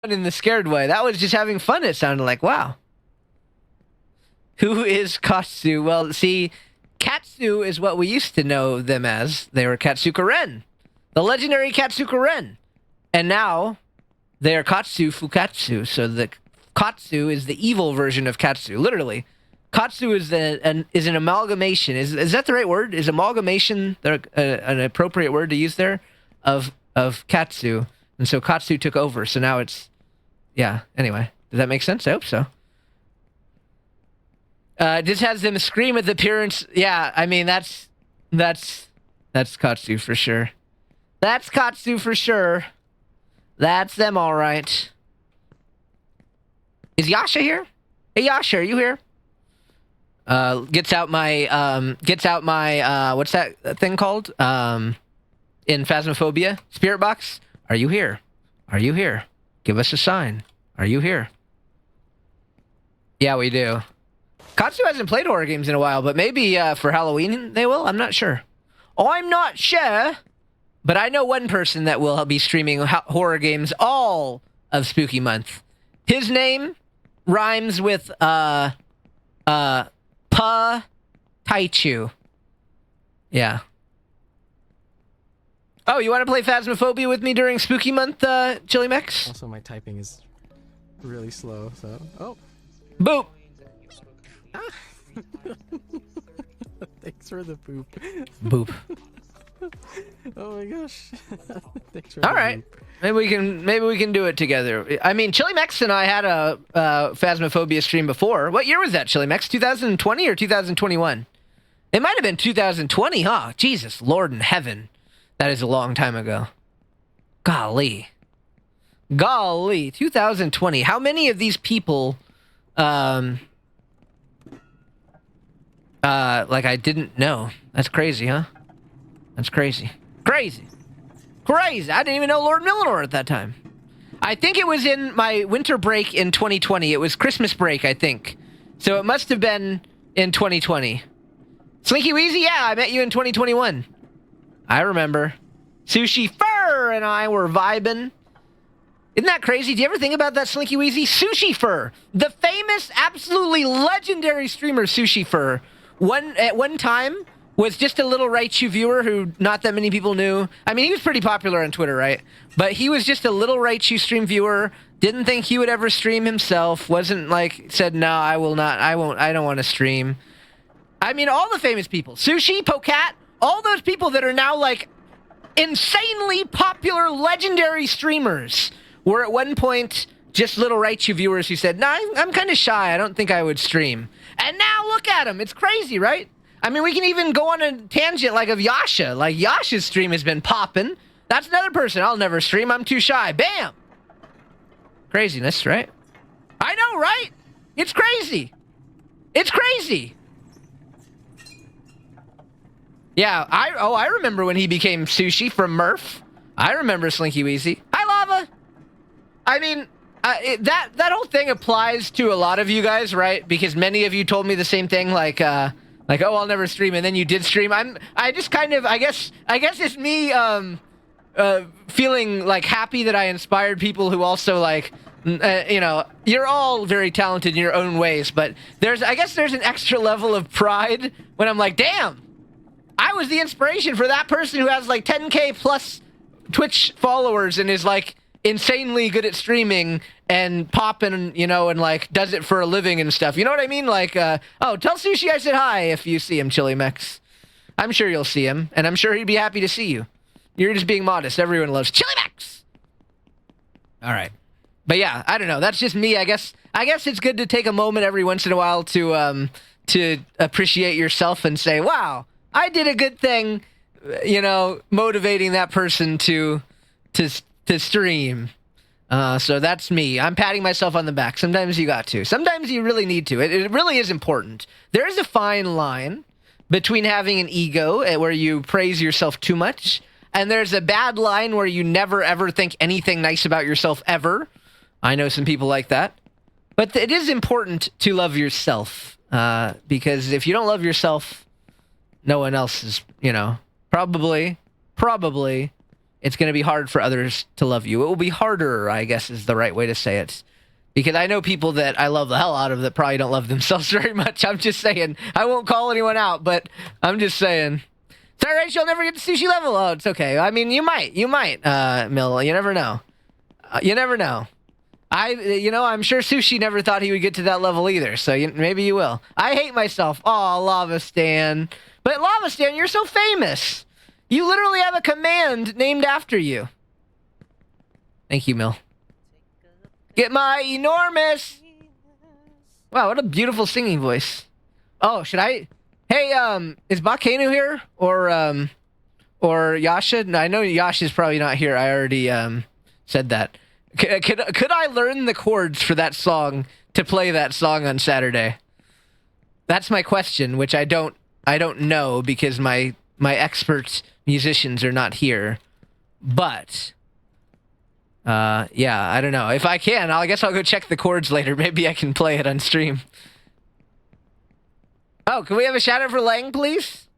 in the scared way. That was just having fun. It sounded like, wow. Who is Katsu? Well, see, Katsu is what we used to know them as. They were Katsuka Ren, the legendary Katsuka Ren. And now they are Katsu Fukatsu. So the Katsu is the evil version of Katsu. Literally, Katsu is an amalgamation. Is that the right word? Is amalgamation an appropriate word to use there? Of Katsu. And so Katsu took over. So now it's, yeah. Anyway, does that make sense? I hope so. This has them scream at the appearance. Yeah, I mean, that's Katsu for sure. That's Katsu for sure. That's them, all right. Is Yasha here? Hey, Yasha, are you here? Gets out my, what's that thing called? In Phasmophobia? Spirit box? Are you here? Are you here? Give us a sign. Are you here? Yeah, we do. Katsu hasn't played horror games in a while, but maybe for Halloween they will? I'm not sure. I'm not sure, but I know one person that will be streaming horror games all of Spooky Month. His name rhymes with Pa Taichu. Yeah. Oh, you want to play Phasmophobia with me during Spooky Month, Chili Mex? Also, my typing is really slow, so... Oh! Boop! Ah. Thanks for the poop. Boop. Oh my gosh. Thanks for All right. Boop. Maybe we can do it together. I mean, Chili Mex and I had a Phasmophobia stream before. What year was that, Chili Mex? 2020 or 2021? It might have been 2020, huh? Jesus, Lord in heaven. That is a long time ago. Golly. Golly, 2020. How many of these people like I didn't know? That's crazy, huh? That's crazy. Crazy. Crazy. I didn't even know Lord Millinor at that time. I think it was in my winter break in 2020. It was Christmas break, I think. So it must have been in 2020. Slinky Weezy, yeah, I met you in 2021. I remember. Sushi Fur and I were vibing. Isn't that crazy? Do you ever think about that, Slinky Weezy? Sushi Fur, the famous, absolutely legendary streamer Sushi Fur, at one time was just a little Raichu viewer who not that many people knew. I mean, he was pretty popular on Twitter, right? But he was just a little Raichu stream viewer, didn't think he would ever stream himself, wasn't like, said, no, I will not, I won't, I don't want to stream. I mean, all the famous people, Sushi, Pocat, all those people that are now like insanely popular, legendary streamers were at one point just little Raichu viewers who said, nah, I'm kind of shy. I don't think I would stream. And now look at them. It's crazy, right? I mean, we can even go on a tangent like of Yasha. Like, Yasha's stream has been popping. That's another person. I'll never stream. I'm too shy. Bam! Craziness, right? I know, right? It's crazy. It's crazy. Yeah, I remember when he became Sushi from Murph. I remember Slinky Weezy. Hi, Lava! I mean, that whole thing applies to a lot of you guys, right? Because many of you told me the same thing, like, oh, I'll never stream, and then you did stream. I just kind of, I guess it's me, feeling, like, happy that I inspired people who also, like, you know, you're all very talented in your own ways, but I guess there's an extra level of pride when I'm like, damn, I was the inspiration for that person who has, like, 10K plus Twitch followers and is, like, insanely good at streaming and popping, you know, and like does it for a living and stuff. You know what I mean? Like, oh, tell Sushi I said hi if you see him, Chili Mex. I'm sure you'll see him, and I'm sure he'd be happy to see you. You're just being modest. Everyone loves Chili Mex. All right, but yeah, I don't know. That's just me. I guess it's good to take a moment every once in a while to appreciate yourself and say, wow, I did a good thing. You know, motivating that person to stream. So that's me. I'm patting myself on the back. Sometimes you got to. Sometimes you really need to. It really is important. There is a fine line between having an ego where you praise yourself too much, and there's a bad line where you never ever think anything nice about yourself ever. I know some people like that. But it is important to love yourself, because if you don't love yourself, no one else is, you know, probably it's going to be hard for others to love you. It will be harder, I guess is the right way to say it. Because I know people that I love the hell out of that probably don't love themselves very much. I'm just saying. I won't call anyone out, but I'm just saying. Sorry, Rachel, you'll never get to sushi level. Oh, it's okay. I mean, you might, Mill. You never know. You never know. I'm sure Sushi never thought he would get to that level either, so maybe you will. I hate myself. Oh, Lava Stan. But Lava Stan, you're so famous. You literally have a command named after you. Thank you, Mill. Get my enormous... Wow, what a beautiful singing voice. Oh, should I... Hey, is Bakenu here? Or Yasha? No, I know Yasha's probably not here. I already, said that. Could I learn the chords for that song to play that song on Saturday? That's my question, which I don't know because my expert musicians are not here. But yeah, I don't know. If I can, I guess I'll go check the chords later. Maybe I can play it on stream. Oh, can we have a shout out for Lang, please?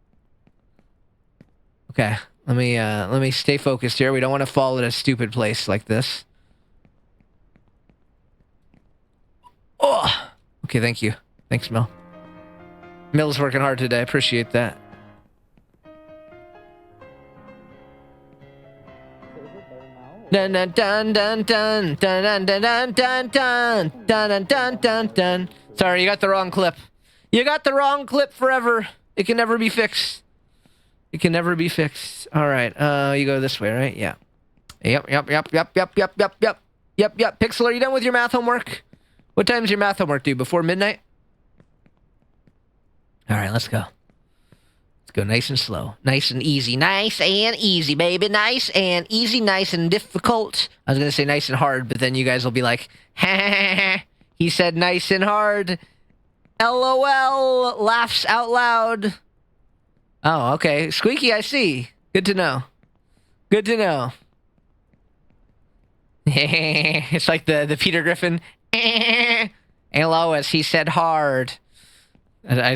Okay, let me stay focused here. We don't want to fall in a stupid place like this. Oh, okay, thank you. Thanks, Mill. Mill's working hard today. I appreciate that. Dun dun dun dun dun dun dun dun dun dun dun dun dun dun. Sorry, you got the wrong clip. You got the wrong clip forever. It can never be fixed. It can never be fixed. All right. You go this way, right? Yeah. Yep. Pixel, are you done with your math homework? What time's your math homework due? Before midnight? All right, let's go. Let's go nice and slow. Nice and easy. Nice and easy, baby. Nice and easy. Nice and difficult. I was going to say nice and hard, but then you guys will be like, ha ha ha ha. He said nice and hard. LOL. Laughs out loud. Oh, okay. Squeaky, I see. Good to know. Good to know. It's like the Peter Griffin. Lois, he said hard.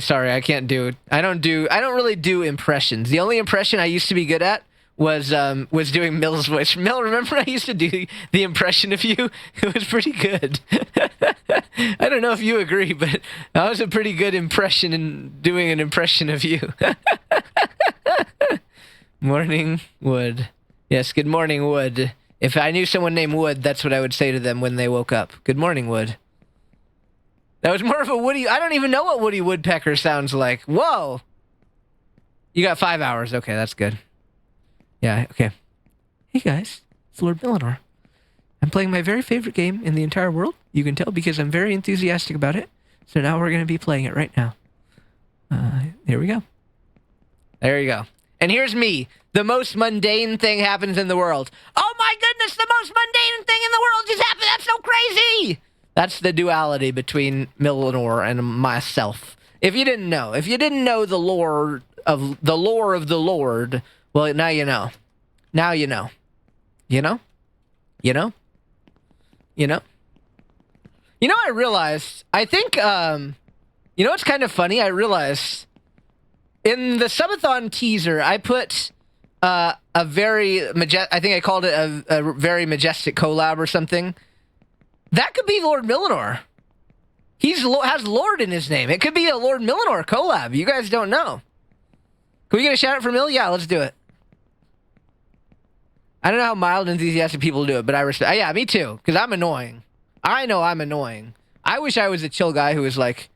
Sorry, I can't do it. I don't really do impressions. The only impression I used to be good at was doing Mill's voice. Mill, remember I used to do the impression of you? It was pretty good. I don't know if you agree, but that was a pretty good impression in doing an impression of you. Morning, Wood. Yes, good morning, Wood. If I knew someone named Wood, that's what I would say to them when they woke up. Good morning, Wood. That was more of a Woody... I don't even know what Woody Woodpecker sounds like. Whoa! You got 5 hours. Okay, that's good. Yeah, okay. Hey, guys. It's Lord Millinor. I'm playing my very favorite game in the entire world. You can tell because I'm very enthusiastic about it. So now we're going to be playing it right now. Here we go. There you go. And here's me. The most mundane thing happens in the world. Oh my goodness, the most mundane thing in the world just happened. That's so crazy. That's the duality between Millinor and myself. If you didn't know the lore of the Lord, well, now you know. Now you know. You know? You know? You know? You know, I realized, I think, you know what's kind of funny? I realized in the subathon teaser, I put a very I think I called it a very majestic collab or something. That could be Lord Millinor. Has Lord in his name. It could be a Lord Millinor collab. You guys don't know. Can we get a shout out for Mill? Yeah, let's do it. I don't know how mild and enthusiastic people do it, but I respect. Yeah, me too, because I'm annoying. I know I'm annoying. I wish I was a chill guy who was like,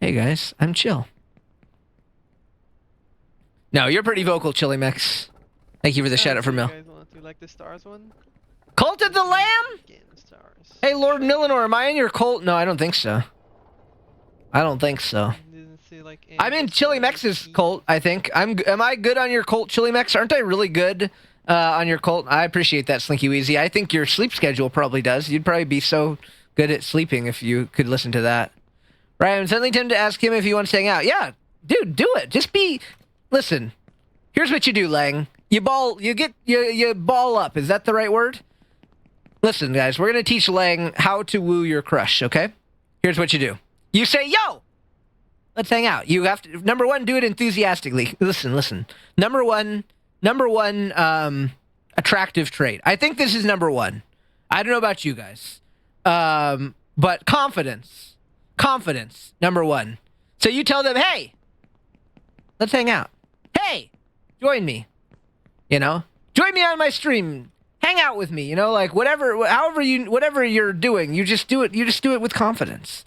hey guys, I'm chill. No, you're pretty vocal, Chili Mix. Thank you for the shout out for Mill. You guys want to like the stars one? Cult of the Lamb? Stars. Hey, Lord Millinor, am I in your cult? No, I don't think so. I don't think so. Like I'm in Chili Mex's cult, I think. Am I good on your cult, Chili Mex? Aren't I really good on your cult? I appreciate that, Slinky Weezy. I think your sleep schedule probably does. You'd probably be so good at sleeping if you could listen to that. Right, I'm suddenly tempted to ask him if he wants to hang out. Yeah, dude, do it. Just be... Listen, here's what you do, Lang. You ball up. Is that the right word? Listen, guys, we're going to teach Lang how to woo your crush, okay? Here's what you do. You say, yo, let's hang out. You have to, number one, do it enthusiastically. Listen. Number one, I attractive trait. I think this is number one. I don't know about you guys. But confidence. Confidence, number one. So you tell them, hey, let's hang out. Hey, join me. You know? Join me on my stream. Hang out with me, you know, like whatever you're doing, you just do it with confidence.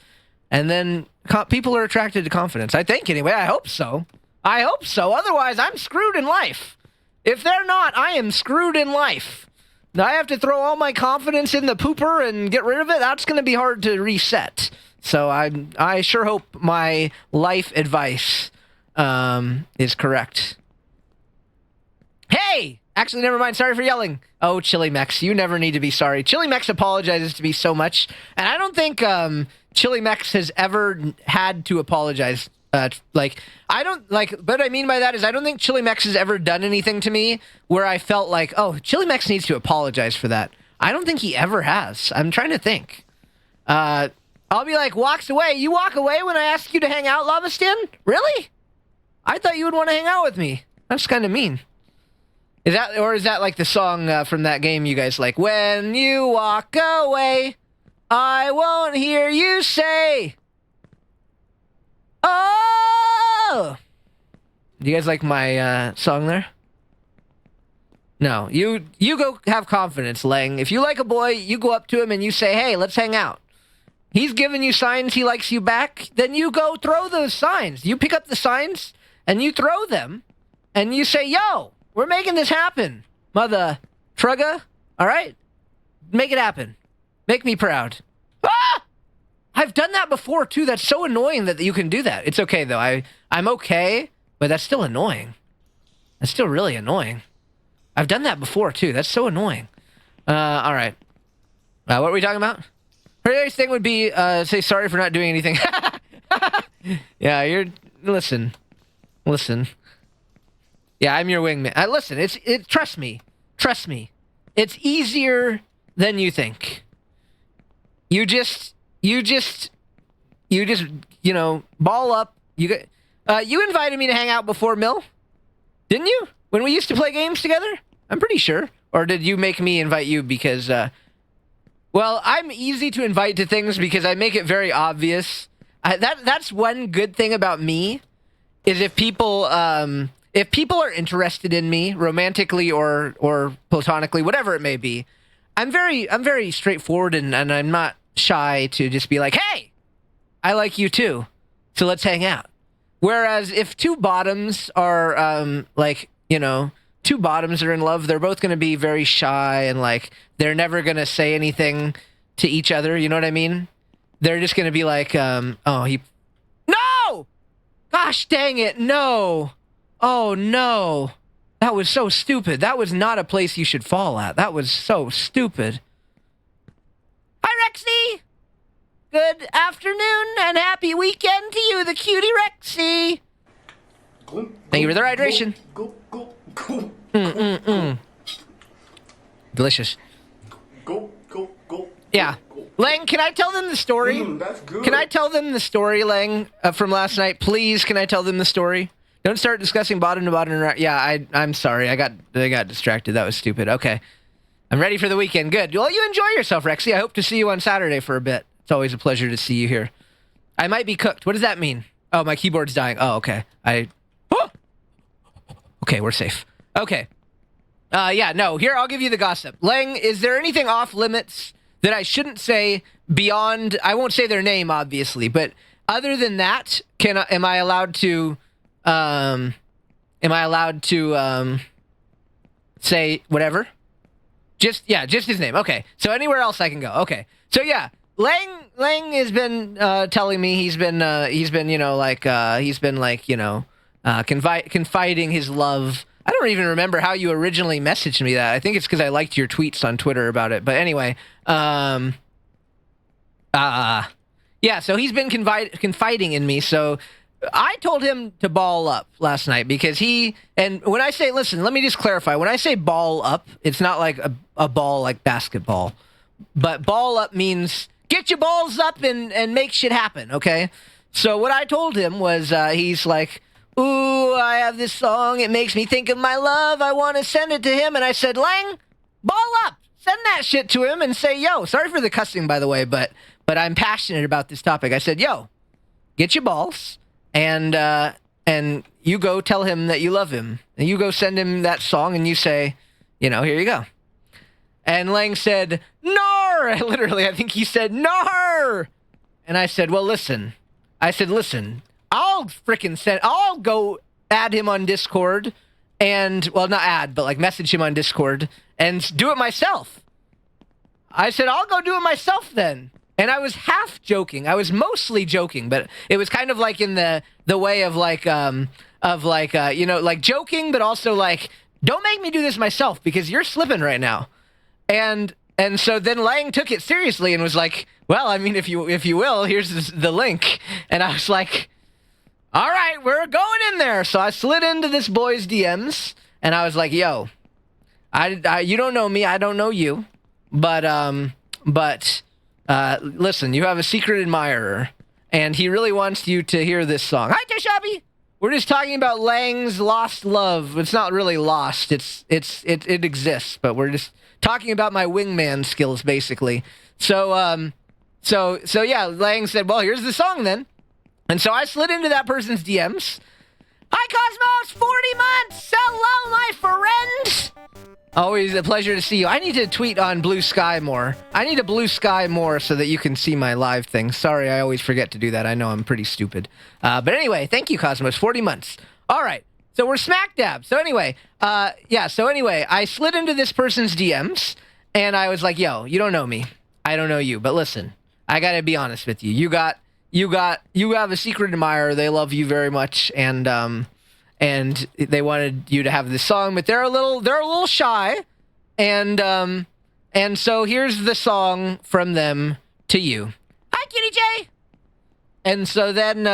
And then people are attracted to confidence. I think anyway. I hope so. Otherwise, I'm screwed in life. If they're not, I am screwed in life. Now I have to throw all my confidence in the pooper and get rid of it. That's going to be hard to reset. So I sure hope my life advice is correct. Hey! Actually, never mind. Sorry for yelling. Oh, Chili Mex, you never need to be sorry. Chili Mex apologizes to me so much, and I don't think Chili Mex has ever had to apologize. But what I mean by that is I don't think Chili Mex has ever done anything to me where I felt like, oh, Chili Mex needs to apologize for that. I don't think he ever has. I'm trying to think. I'll be like, walks away. You walk away when I ask you to hang out, Lavastin? Really? I thought you would want to hang out with me. That's kind of mean. Is that like the song from that game you guys like? When you walk away, I won't hear you say, oh! Do you guys like my song there? No. You go have confidence, Lang. If you like a boy, you go up to him and you say, hey, let's hang out. He's giving you signs he likes you back, then you go throw those signs. You pick up the signs and you throw them and you say, yo! We're making this happen, mother trugga. All right? Make it happen. Make me proud. Ah! I've done that before, too. That's so annoying that you can do that. It's okay, though. I'm okay, but that's still annoying. That's still really annoying. I've done that before, too. That's so annoying. All right. What were we talking about? Her thing would be, say sorry for not doing anything. Yeah, listen. Yeah, I'm your wingman. Listen, trust me. It's easier than you think. You just, ball up. You invited me to hang out before, Mill? Didn't you? When we used to play games together? I'm pretty sure. Or did you make me invite you because, well, I'm easy to invite to things because I make it very obvious. That's one good thing about me, is if people are interested in me romantically or platonically, whatever it may be, I'm very straightforward and I'm not shy to just be like, hey, I like you too, so let's hang out. Whereas if two bottoms are two bottoms are in love, they're both going to be very shy and like they're never going to say anything to each other. You know what I mean? They're just going to be like, no! Gosh dang it, no! Oh, no. That was so stupid. That was not a place you should fall at. That was so stupid. Hi, Rexy! Good afternoon and happy weekend to you, the cutie Rexy! Thank you for the hydration. Delicious. Yeah. Lang, can I tell them the story? That's good. Can I tell them the story, Lang, from last night? Please, can I tell them the story? Don't start discussing bottom to bottom. Yeah, I'm sorry. I got distracted. That was stupid. Okay. I'm ready for the weekend. Good. Well, you enjoy yourself, Rexy. I hope to see you on Saturday for a bit. It's always a pleasure to see you here. I might be cooked. What does that mean? Oh, my keyboard's dying. Oh, okay. Oh! Okay, we're safe. Okay. Yeah, no. Here, I'll give you the gossip. Lang, is there anything off limits that I shouldn't say beyond... I won't say their name, obviously, but other than that, am I allowed to... say whatever? Just his name. Okay. So anywhere else I can go. Okay. So yeah, Lang has been telling me he's been confiding his love. I don't even remember how you originally messaged me that. I think it's because I liked your tweets on Twitter about it. But anyway, yeah. So he's been confiding in me. So I told him to ball up last night because and when I say, listen, let me just clarify. When I say ball up, it's not like a ball like basketball, but ball up means get your balls up and make shit happen. Okay. So what I told him was, he's like, ooh, I have this song. It makes me think of my love. I want to send it to him. And I said, Lang, ball up. Send that shit to him and say, yo, sorry for the cussing, by the way, but I'm passionate about this topic. I said, yo, get your balls and you go tell him that you love him. And you go send him that song and you say, here you go. And Lang said, "Nar!" Literally, I think he said, "Nar!" And I said, well, listen. I'll go add him on Discord and, well, not add, but like message him on Discord and do it myself. I said, I'll go do it myself then. And I was half joking. I was mostly joking, but it was kind of like in the way of like joking, but also like, don't make me do this myself because you're slipping right now. And so then Lang took it seriously and was like, well, I mean, if you will, here's the link. And I was like, all right, we're going in there. So I slid into this boy's DMs and I was like, yo, I you don't know me, I don't know you, but listen, you have a secret admirer and he really wants you to hear this song. Hi, Tishabi. We're just talking about Lang's lost love. It's not really lost. It exists, but we're just talking about my wingman skills, basically. So yeah, Lang said, well, here's the song then. And so I slid into that person's DMs. Hi, Cosmos, 40 months. Hello, my friend. Always a pleasure to see you. I need to tweet on Blue Sky more. I need a Blue Sky more so that you can see my live thing. Sorry, I always forget to do that. I know I'm pretty stupid. But anyway, thank you, Cosmos. 40 months. All right. So we're smack dab. So anyway, I slid into this person's DMs and I was like, yo, you don't know me. I don't know you. But listen, I got to be honest with you. You have a secret admirer. They love you very much. And they wanted you to have this song, but they're a little shy. And so here's the song from them to you. Hi, Kitty J. And so then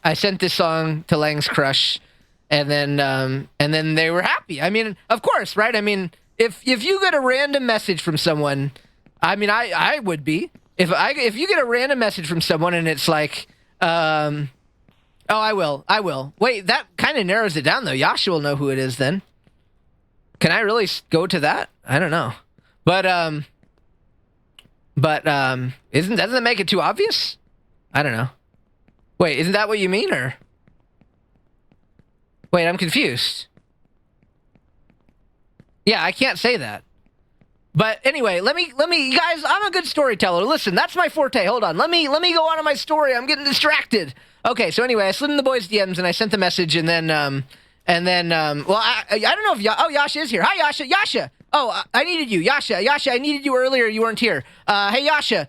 I sent this song to Lang's crush, and then they were happy. I mean, of course, right? I mean, if you get a random message from someone, I mean, I would be. If you get a random message from someone and it's like, oh, I will. Wait, that kind of narrows it down, though. Yasha will know who it is then. Can I really go to that? I don't know. But doesn't that make it too obvious? I don't know. Wait, isn't that what you mean, or? Wait, I'm confused. Yeah, I can't say that. But anyway, let me, guys, I'm a good storyteller. Listen, that's my forte. Hold on. Let me go on to my story. I'm getting distracted. Okay, so anyway, I slid in the boys' DMs and I sent the message and then, well, I don't know if, Yasha is here. Hi, Yasha. Yasha. Oh, I needed you. Yasha, I needed you earlier. You weren't here. Hey, Yasha.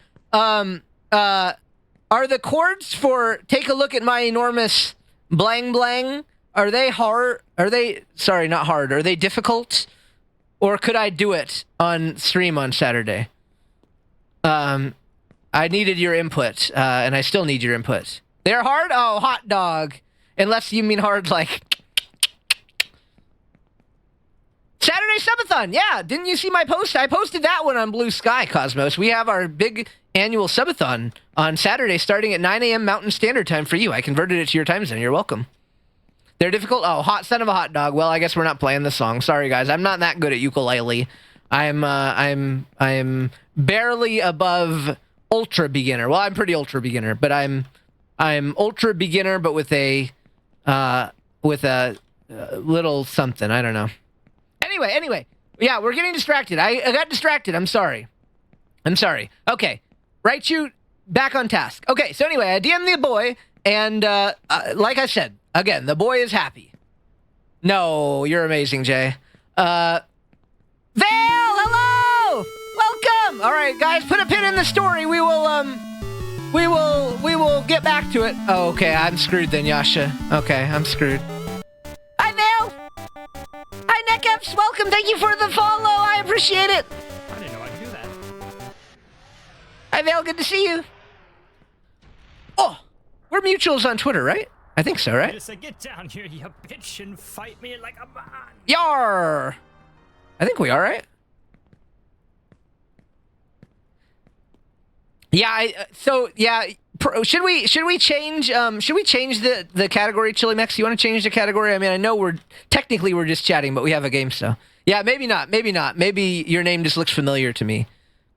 Are the chords for Take a Look at My Enormous Blang Blang, are they hard? Sorry, not hard. Are they difficult? Or could I do it on stream on Saturday? I needed your input, and I still need your input. They're hard? Oh, hot dog. Unless you mean hard like... Saturday subathon, yeah. Didn't you see my post? I posted that one on Blue Sky, Cosmos. We have our big annual subathon on Saturday starting at 9 a.m. Mountain Standard Time for you. I converted it to your time zone. You're welcome. They're difficult? Oh, hot son of a hot dog. Well, I guess we're not playing the song. Sorry, guys. I'm not that good at ukulele. I'm barely above ultra beginner. Well, I'm pretty ultra beginner, but I'm ultra beginner, but with a little something. I don't know. Anyway. Yeah, we're getting distracted. I got distracted. I'm sorry. Okay. Right, you back on task. Okay, so anyway, I DM'd the boy, and like I said, again, the boy is happy. No, you're amazing, Jay. Vale, hello! Welcome! All right, guys, put a pin in the story. We will get back to it. Oh, okay, I'm screwed then, Yasha. Okay, I'm screwed. Hi, Vale! Hi, Neckeps! Welcome, thank you for the follow. I appreciate it. I didn't know I could do that. Hi, Vale, good to see you. Oh, we're mutuals on Twitter, right? I think so, right? I just said, get down here, you bitch, and fight me like a man. Yar! I think we are, right? Yeah, should we change the category, Chili Mex? You want to change the category? I mean, I know we're just chatting, but we have a game, so yeah, maybe not. Maybe your name just looks familiar to me,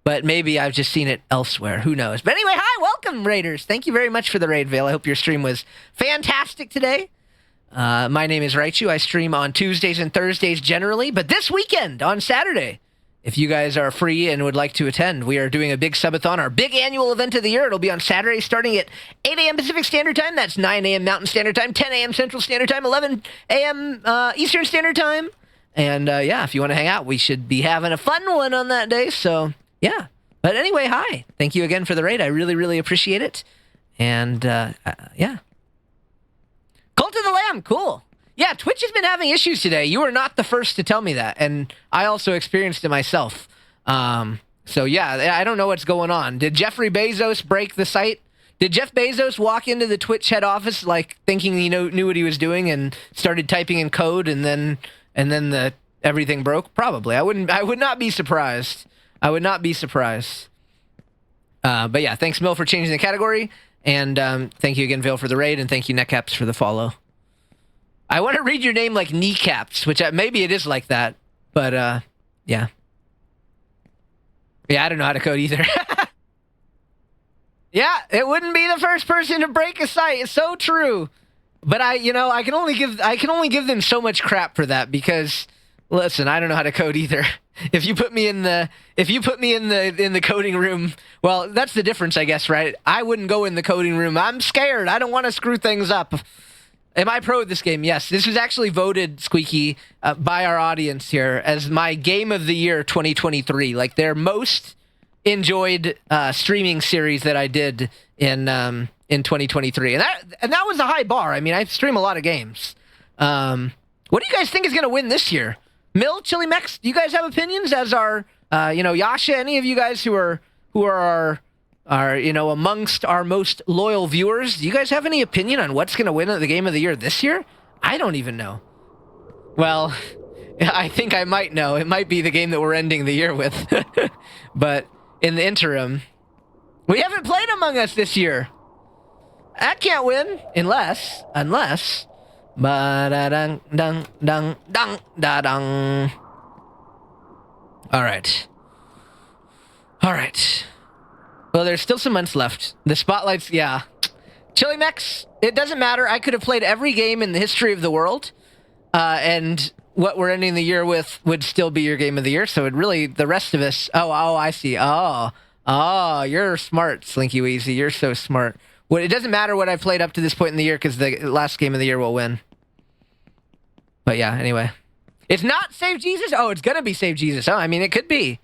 but maybe I've just seen it elsewhere. Who knows? But anyway, hi, welcome, Raiders. Thank you very much for the raid, Vale. I hope your stream was fantastic today. My name is Raichu. I stream on Tuesdays and Thursdays generally, but this weekend on Saturday, if you guys are free and would like to attend, we are doing a big subathon, our big annual event of the year. It'll be on Saturday starting at 8 a.m. Pacific Standard Time. That's 9 a.m. Mountain Standard Time, 10 a.m. Central Standard Time, 11 a.m. Eastern Standard Time. And yeah, if you want to hang out, we should be having a fun one on that day. So yeah. But anyway, hi. Thank you again for the raid. I really, really appreciate it. And yeah. Cult of the Lamb, cool. Yeah, Twitch has been having issues today. You are not the first to tell me that, and I also experienced it myself. So yeah, I don't know what's going on. Did Jeffrey Bezos break the site? Did Jeff Bezos walk into the Twitch head office like thinking he knew what he was doing and started typing in code, and then everything broke? Probably. I would not be surprised. I would not be surprised. But yeah, thanks Mill for changing the category. And thank you again, Vale, for the raid, and thank you, Netcaps, for the follow. I want to read your name like Kneecaps, which maybe it is like that, but yeah. Yeah, I don't know how to code either. Yeah, it wouldn't be the first person to break a site. It's so true. But I can only give them so much crap for that because, listen, I don't know how to code either. If you put me in the coding room, well, that's the difference, I guess, right? I wouldn't go in the coding room. I'm scared. I don't want to screw things up. Am I pro at this game? Yes. This was actually voted, Squeaky, by our audience here as my game of the year 2023. Like their most enjoyed streaming series that I did in 2023, and that was a high bar. I mean, I stream a lot of games. What do you guys think is going to win this year? Mill, Chili Mex, do you guys have opinions? As our, Yasha, any of you guys who are amongst our most loyal viewers, do you guys have any opinion on what's going to win the game of the year this year? I don't even know. Well, I think I might know. It might be the game that we're ending the year with. But in the interim, we haven't played Among Us this year. That can't win unless. Ba-da-dang, dang, dang, dang, da-dang. All right. Well, there's still some months left. The spotlights, yeah. Chili Mex, it doesn't matter. I could have played every game in the history of the world, and what we're ending the year with would still be your game of the year. So it really, the rest of us. Oh, I see. Oh, you're smart, Slinky Weezy. You're so smart. Well, it doesn't matter what I've played up to this point in the year because the last game of the year will win. But yeah, anyway. It's not Save Jesus? Oh, it's gonna be Save Jesus. Oh, I mean, it could be.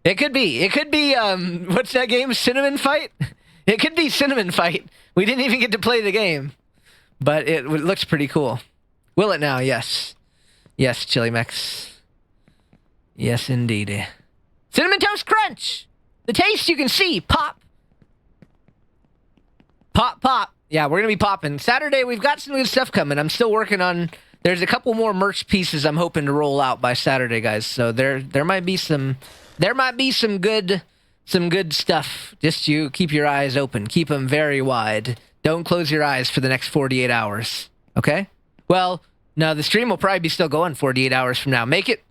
It could be, what's that game? Cinnamon Fight? It could be Cinnamon Fight. We didn't even get to play the game. But it looks pretty cool. Will it now? Yes. Yes, Chili Mex. Yes, indeed. Cinnamon Toast Crunch! The taste you can see. Pop. Pop, pop. Yeah, we're gonna be popping. Saturday, we've got some good stuff coming. I'm still working on... There's a couple more merch pieces I'm hoping to roll out by Saturday, guys. So there might be some good stuff. Just you keep your eyes open. Keep them very wide. Don't close your eyes for the next 48 hours. Okay? Well, no, the stream will probably be still going 48 hours from now. Make it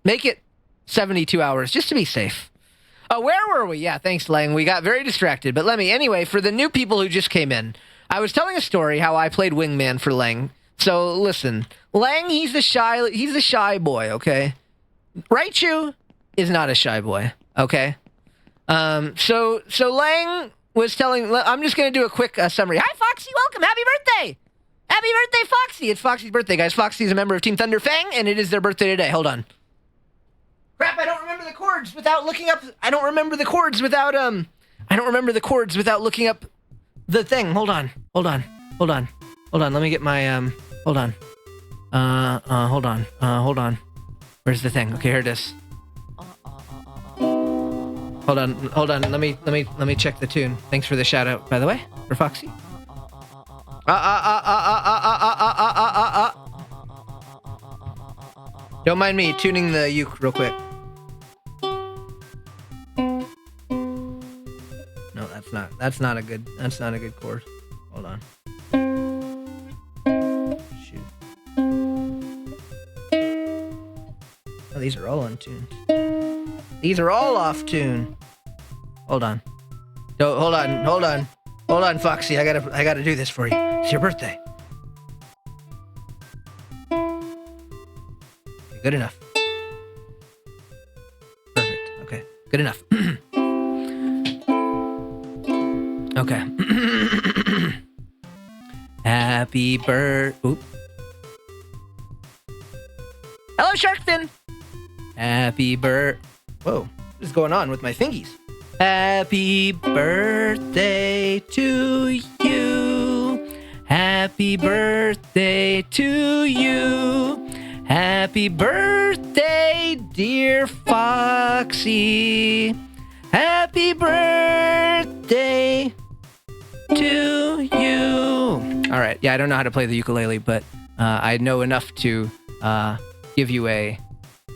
72 hours just to be safe. Oh, where were we? Yeah, thanks, Lang. We got very distracted. But anyway, for the new people who just came in, I was telling a story how I played wingman for Lang. So listen, Lang, he's the shy boy, okay? Raichu is not a shy boy, okay? So Lang was telling, I'm just going to do a quick summary. Hi, Foxy, welcome, happy birthday! Happy birthday, Foxy! It's Foxy's birthday, guys. Foxy's a member of Team Thunder Fang, and it is their birthday today. Hold on. Crap, I don't remember the chords without looking up, I don't remember the chords without looking up the thing. Hold on, let me get my, hold on. Where's the thing? Okay, here it is. Hold on. Let me check the tune. Thanks for the shout out, by the way, for Foxy. Don't mind me tuning the uke real quick. No, that's not a good chord. Hold on. Shoot. Oh, these are all untuned. These are all off tune. Hold on. No, hold on, Foxy. I gotta do this for you. It's your birthday. Okay, good enough. Perfect. Okay, good enough. Okay. Happy birthday. Hello, Sharkfin. Happy birthday. Whoa, what is going on with my thingies? Happy birthday to you. Happy birthday to you. Happy birthday, dear Foxy. Happy birthday to you. All right. Yeah, I don't know how to play the ukulele, but I know enough to give you a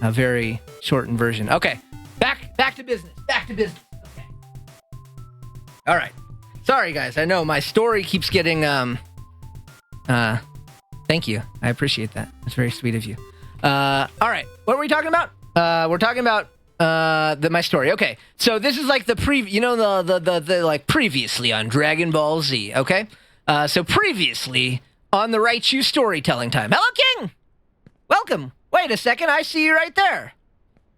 very shortened version. Okay. Back to business. Back to business. Okay. All right. Sorry, guys. I know my story keeps getting thank you. I appreciate that. That's very sweet of you. All right. What were we talking about? We're talking about my story. Okay. So this is like the the like previously on Dragon Ball Z, okay? So previously on the Raichu storytelling time. Hello, King! Welcome. Wait a second, I see you right there.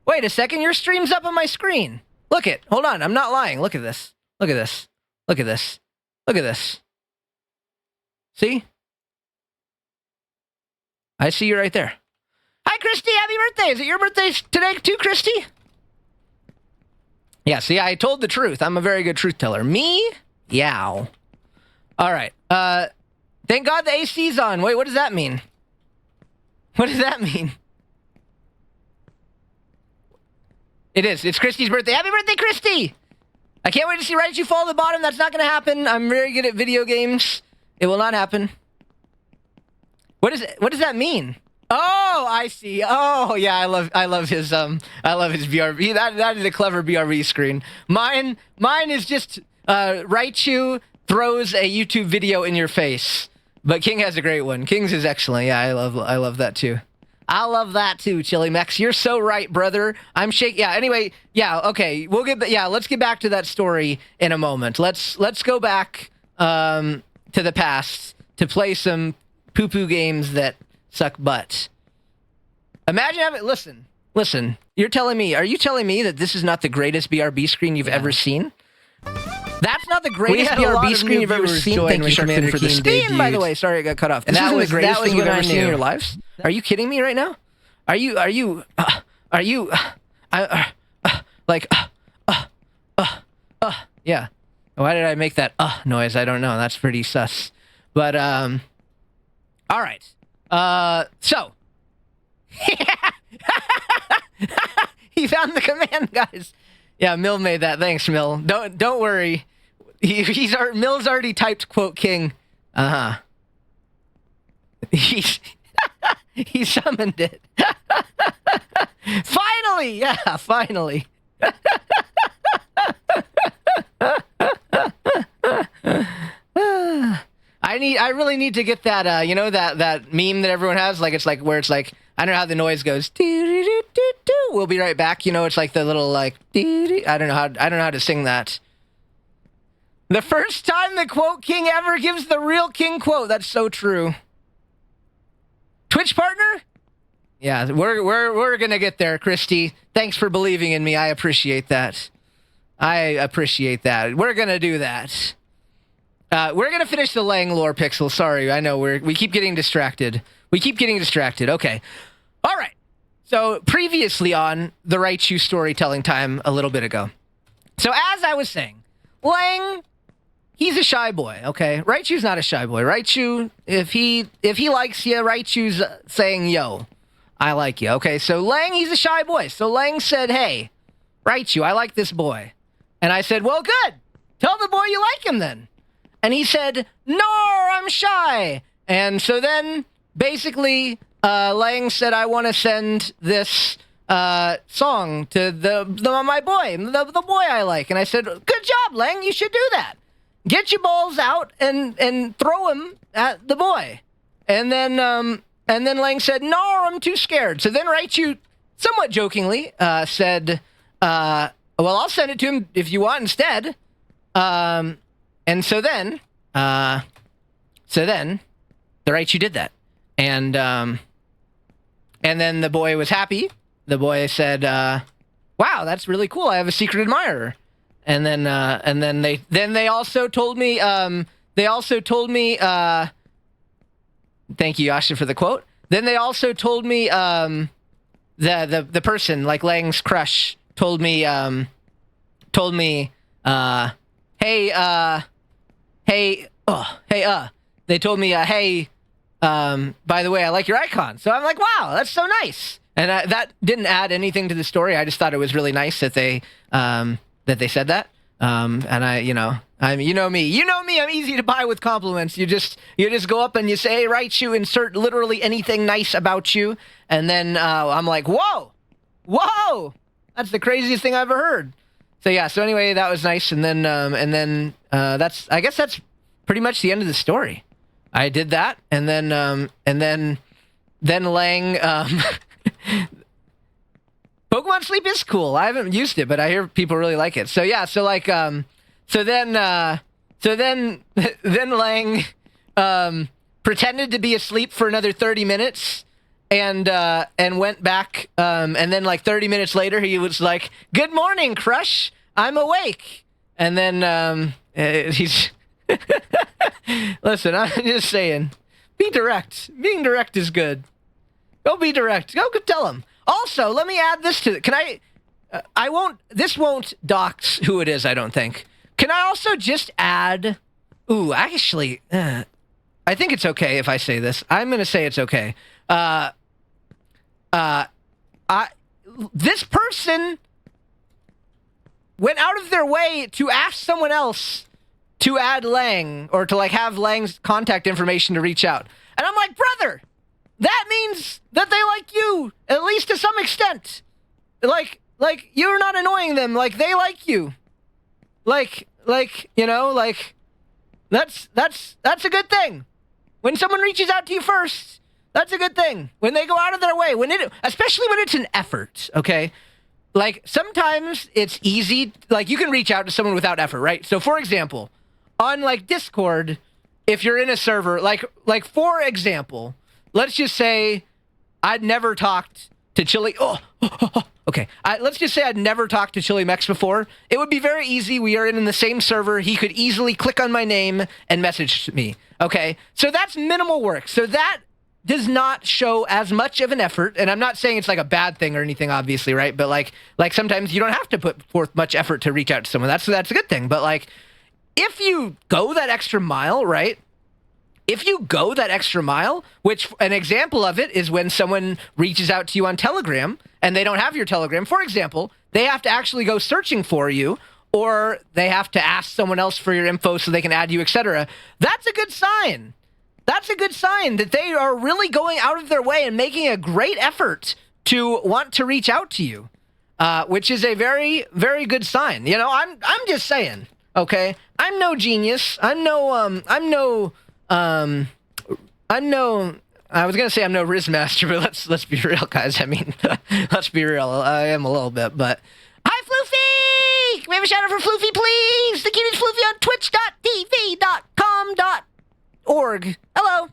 Wait a second, your stream's up on my screen. Look it. Hold on, I'm not lying. Look at this. Look at this. Look at this. Look at this. See? I see you right there. Hi, Christy. Happy birthday. Is it your birthday today too, Christy? Yeah, see, I told the truth. I'm a very good truth teller. Me? Yow. All right. Thank God the AC's on. Wait, what does that mean? What does that mean? It is. It's Christy's birthday. Happy birthday, Christy! I can't wait to see Raichu fall to the bottom. That's not going to happen. I'm very good at video games. It will not happen. What does that mean? Oh, I see. Oh, yeah, I love his BRB. That is a clever BRB screen. Mine is just Raichu throws a YouTube video in your face. But King has a great one. King's is excellent. Yeah, I love that too. I love that too, Chili Mex. You're so right, brother. I'm shaking. Yeah. Anyway. Yeah. Okay. Let's get back to that story in a moment. Let's go back to the past to play some poo-poo games that suck butt. Imagine having. Listen. Are you telling me that this is not the greatest BRB screen you've ever seen? That's not the greatest BRB screen you've ever seen. Thank you, Sharkfin, for the spin, by the way. Sorry, I got cut off. This isn't the greatest thing you've ever seen in your lives? Are you kidding me right now? Are you yeah. Why did I make that noise? I don't know. That's pretty sus. But, all right. So. He found the command, guys. Yeah, Mill made that. Thanks, Mill. Don't worry. Mill's already typed quote King. He summoned it. Finally, yeah, finally. I really need to get that that meme that everyone has, like it's like where it's like I don't know how the noise goes. We'll be right back. It's like the little like I don't know how to sing that. The first time the quote King ever gives the real King quote. That's so true. Twitch partner? Yeah, we're gonna get there, Christy. Thanks for believing in me. I appreciate that. We're gonna do that. We're gonna finish the Lang lore pixel. Sorry, I know we keep getting distracted. Okay. All right. So previously on the Raichu storytelling time a little bit ago. So as I was saying, Lang, he's a shy boy, okay? Raichu's not a shy boy. Raichu, if he likes you, Raichu's saying, yo, I like you. Okay, so Lang, he's a shy boy. So Lang said, hey, Raichu, I like this boy. And I said, well, good. Tell the boy you like him then. And he said, no, I'm shy. And so then, basically, Lang said, I want to send this song to my boy, the boy I like. And I said, good job, Lang, you should do that. get your balls out and throw them at the boy. And then Lang said, no, I'm too scared. So then Raichu, somewhat jokingly, said, well, I'll send it to him if you want instead. And so then the Raichu did that. And then the boy was happy. The boy said, wow, that's really cool. I have a secret admirer. And then they also told me, thank you, Yasha, for the quote. Then they also told me, the person, like Lang's crush, told me, hey, they told me, hey, by the way, I like your icon. So I'm like, wow, that's so nice. And that didn't add anything to the story. I just thought it was really nice that they said that. And you know me, I'm easy to buy with compliments. You just go up and you say, hey, Raichu, insert literally anything nice about you. And then, I'm like, whoa, that's the craziest thing I've ever heard. So yeah, so anyway, that was nice. And then, I guess that's pretty much the end of the story. I did that. And then Lang, Pokemon Sleep is cool. I haven't used it, but I hear people really like it. So yeah, so like, then Lang, pretended to be asleep for another 30 minutes and went back, and then like 30 minutes later, he was like, good morning, crush, I'm awake. And then, he's, listen, I'm just saying, be direct. Being direct is good. Go be direct. Go tell him. Also, let me add this to it. Can this won't dox who it is, I don't think. Can I also just add, actually, I think it's okay if I say this. I'm going to say it's okay. This person went out of their way to ask someone else to add Lang, or to like have Lang's contact information to reach out. And I'm like, brother, that means that they like you, at least to some extent. Like you're not annoying them, like they like you. Like, you know, like that's a good thing. When someone reaches out to you first, that's a good thing. When they go out of their way, especially when it's an effort, okay? Like sometimes it's easy, like you can reach out to someone without effort, right? So for example, on like Discord, if you're in a server, like for example, let's just say I'd never talked to Chili. Okay. Let's just say I'd never talked to Chili Mex before. It would be very easy. We are in the same server. He could easily click on my name and message me. Okay. So that's minimal work. So that does not show as much of an effort. And I'm not saying it's like a bad thing or anything, obviously, right? But like sometimes you don't have to put forth much effort to reach out to someone. That's a good thing. But like, if you go that extra mile, right? If you go that extra mile, which an example of it is when someone reaches out to you on Telegram and they don't have your Telegram, for example, they have to actually go searching for you, or they have to ask someone else for your info so they can add you, etc. That's a good sign. That's a good sign that they are really going out of their way and making a great effort to want to reach out to you, which is a very, very good sign. You know, I'm just saying, okay? I'm no genius. I was gonna say I'm no Riz Master, but let's be real, guys. I mean, let's be real. I am a little bit, but hi, Floofy! Can we have a shout out for Floofy, please? The cutest Floofy on twitch.tv.com.org. Hello.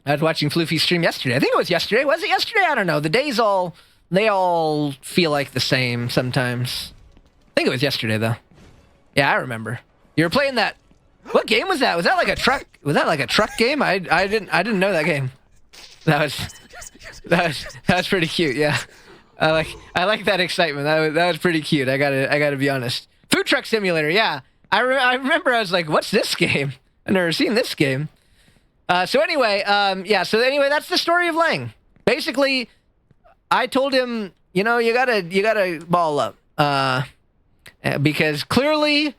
I was watching Floofy's stream yesterday. I think it was yesterday. Was it yesterday? I don't know. The days they all feel like the same sometimes. I think it was yesterday though. Yeah, I remember. You were playing that. What game was that? Was that like a truck? Was that like a truck game? I didn't know that game. That was pretty cute. Yeah, I like that excitement. That was pretty cute. I gotta be honest. Food Truck Simulator. Yeah, I remember. I was like, what's this game? I've never seen this game. So anyway, that's the story of Lang. Basically, I told him, you know, you gotta ball up, because clearly.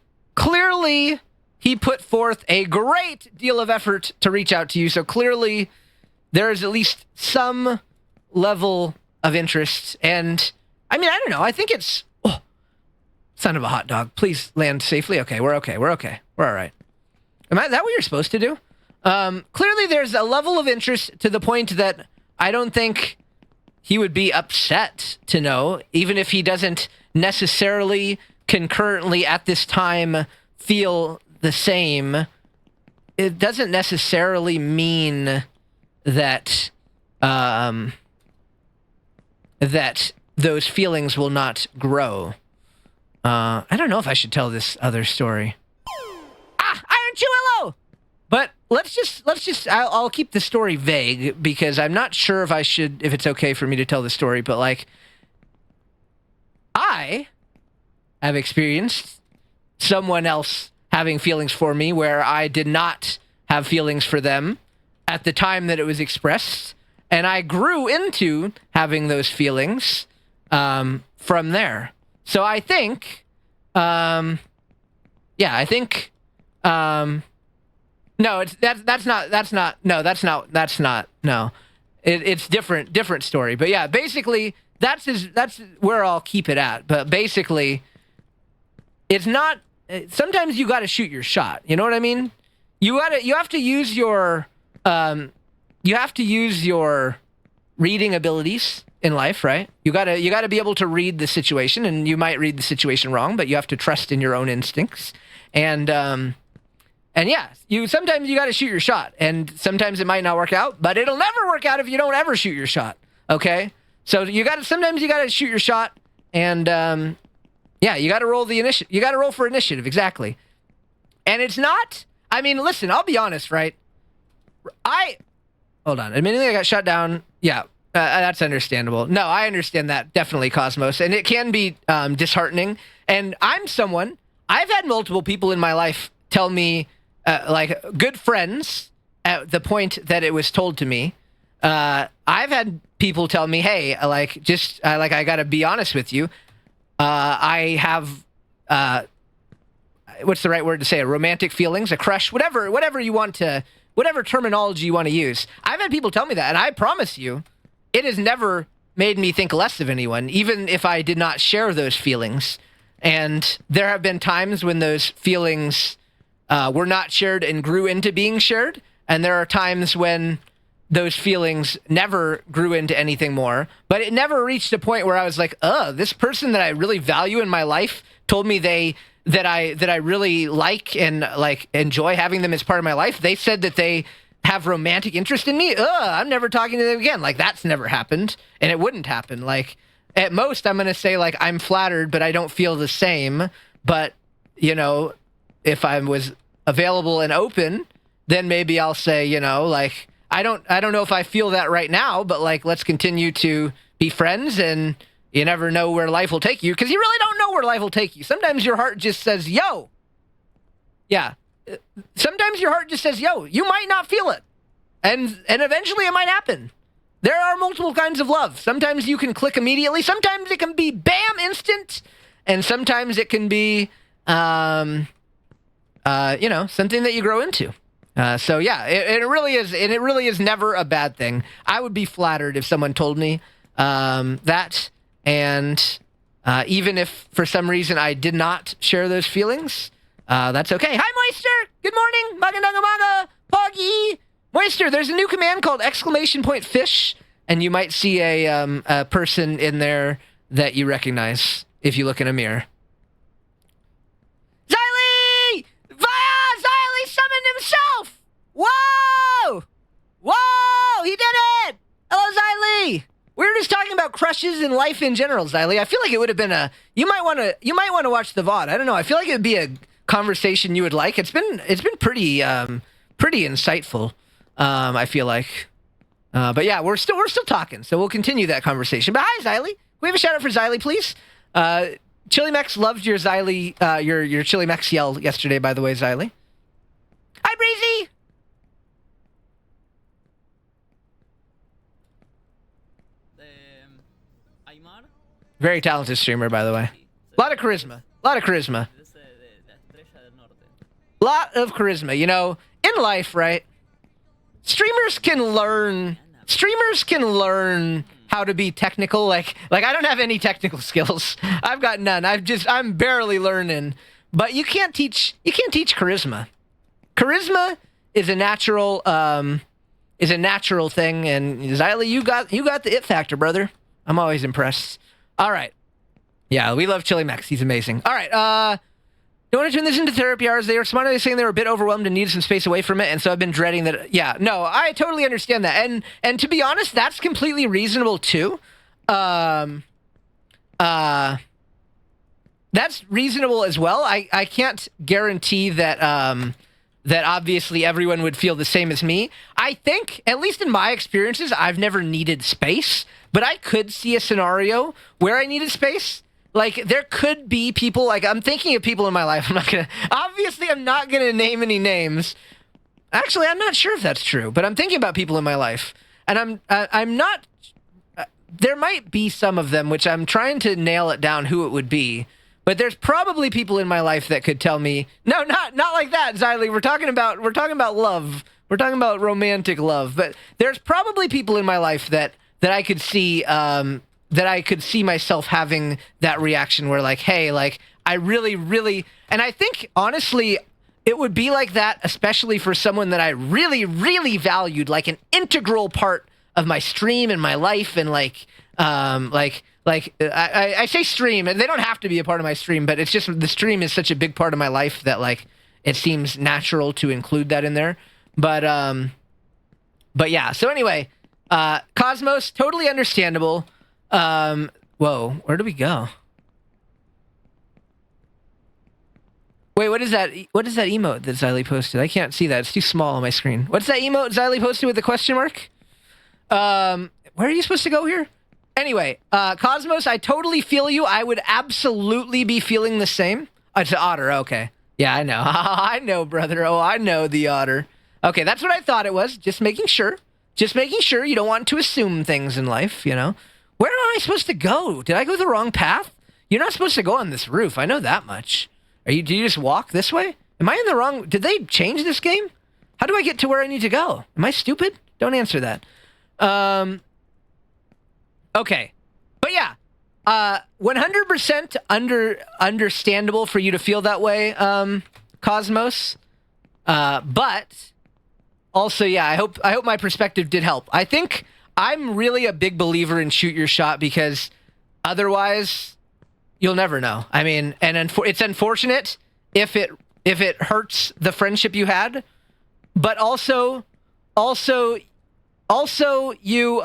He put forth a great deal of effort to reach out to you, so clearly there is at least some level of interest. And I mean, I don't know. I think it's Son of a hot dog. Please land safely. Okay, we're okay. We're okay. We're all right. Am I that what you're supposed to do? Clearly, there's a level of interest to the point that I don't think he would be upset to know, even if he doesn't necessarily concurrently at this time feel the same. It doesn't necessarily mean that that those feelings will not grow. I don't know if I should tell this other story. Iron Chuelo! But let's just I'll keep the story vague because I'm not sure if it's okay for me to tell the story, but like I have experienced someone else having feelings for me where I did not have feelings for them at the time that it was expressed, and I grew into having those feelings from there. So I think no, it's different story. But yeah, basically that's where I'll keep it at. But basically, it's not. Sometimes you got to shoot your shot. You know what I mean? You have to use your reading abilities in life, right? You gotta be able to read the situation, and you might read the situation wrong, but you have to trust in your own instincts. And yeah, sometimes you got to shoot your shot, and sometimes it might not work out, but it'll never work out if you don't ever shoot your shot. Okay, so sometimes you got to shoot your shot, and yeah, you got to roll the initiative. You got to roll for initiative, exactly. And it's not. I mean, listen, I'll be honest, right? Hold on. Admittedly, I got shut down. Yeah, that's understandable. No, I understand that definitely, Cosmos, and it can be disheartening. And I've had multiple people in my life tell me. Like good friends at the point that it was told to me. I've had people tell me, hey, I got to be honest with you. I have, what's the right word to say? Romantic feelings, a crush, whatever terminology you want to use. I've had people tell me that, and I promise you, it has never made me think less of anyone, even if I did not share those feelings. And there have been times when those feelings were not shared and grew into being shared. And there are times when those feelings never grew into anything more, but it never reached a point where I was like, this person that I really value in my life told me that I really like and like enjoy having them as part of my life. They said that they have romantic interest in me. I'm never talking to them again. Like that's never happened, and it wouldn't happen. Like at most I'm going to say like, I'm flattered, but I don't feel the same. But if I was available and open, then maybe I'll say, like, I don't know if I feel that right now, but like, let's continue to be friends, and you never know where life will take you, because you really don't know where life will take you. Sometimes your heart just says, yo. Yeah. Sometimes your heart just says, yo, you might not feel it. And eventually it might happen. There are multiple kinds of love. Sometimes you can click immediately. Sometimes it can be bam, instant. And sometimes it can be, something that you grow into. So yeah, it really is, and it really is never a bad thing. I would be flattered if someone told me that, and even if for some reason I did not share those feelings, that's okay. Hi, Moister! Good morning! Magandangamaga! Poggy! Moister, there's a new command called !fish, and you might see a person in there that you recognize if you look in a mirror. Xylee! Xylee summoned himself! Whoa! Whoa! He did it! Hello, Xylee! We were just talking about crushes and life in general, Xylee. I feel like it would have been you might want to watch the VOD. I don't know. I feel like it would be a conversation you would like. It's been pretty insightful. I feel like. But yeah, we're still talking, so we'll continue that conversation. But hi, Xylee. Can we have a shout out for Xylee, please? Chili Mex loved your Xylee, your Chili Mex yell yesterday, by the way, Xylee. Hi, Breezy! Very talented streamer, by the way. A lot of charisma. Lot of charisma. In life, right? Streamers can learn how to be technical. Like I don't have any technical skills. I've got none. I'm barely learning. But you can't teach charisma. Charisma is a natural thing, and Xylee, you got the it factor, brother. I'm always impressed. All right. Yeah, we love Chili Max. He's amazing. All right. Don't want to turn this into therapy hours. They were smartly saying they were a bit overwhelmed and needed some space away from it, and so I've been dreading that. Yeah, no, I totally understand that, and to be honest, that's completely reasonable too. That's reasonable as well. I can't guarantee that that obviously everyone would feel the same as me. I think, at least in my experiences, I've never needed space, but I could see a scenario where I needed space. Like, there could be people, like, I'm thinking of people in my life. I'm not gonna name any names. Actually, I'm not sure if that's true, but I'm thinking about people in my life. And I'm not, there might be some of them, which I'm trying to nail it down who it would be. But there's probably people in my life that could tell me, no, not like that, Xylee. We're talking about love. We're talking about romantic love. But there's probably people in my life that I could see, that I could see myself having that reaction where, like, hey, like, I really, really, and I think, honestly, it would be like that, especially for someone that I really, really valued, like an integral part of my stream and my life, and I say stream, and they don't have to be a part of my stream, but it's just the stream is such a big part of my life that, like, it seems natural to include that in there. But yeah. So anyway, Cosmos, totally understandable. Whoa, where do we go? Wait, what is that? What is that emote that Xylee posted? I can't see that. It's too small on my screen. What's that emote Xylee posted with the question mark? Where are you supposed to go here? Anyway, Cosmos, I totally feel you. I would absolutely be feeling the same. Oh, it's an otter. Okay. Yeah, I know. I know, brother. Oh, I know the otter. Okay, that's what I thought it was. Just making sure. Just making sure. You don't want to assume things in life, you know. Where am I supposed to go? Did I go the wrong path? You're not supposed to go on this roof. I know that much. Do you just walk this way? Am I in the wrong... Did they change this game? How do I get to where I need to go? Am I stupid? Don't answer that. Okay. But yeah. 100% understandable for you to feel that way, Cosmos. But also, yeah, I hope my perspective did help. I think I'm really a big believer in shoot your shot, because otherwise you'll never know. I mean, and it's unfortunate if it hurts the friendship you had, but also you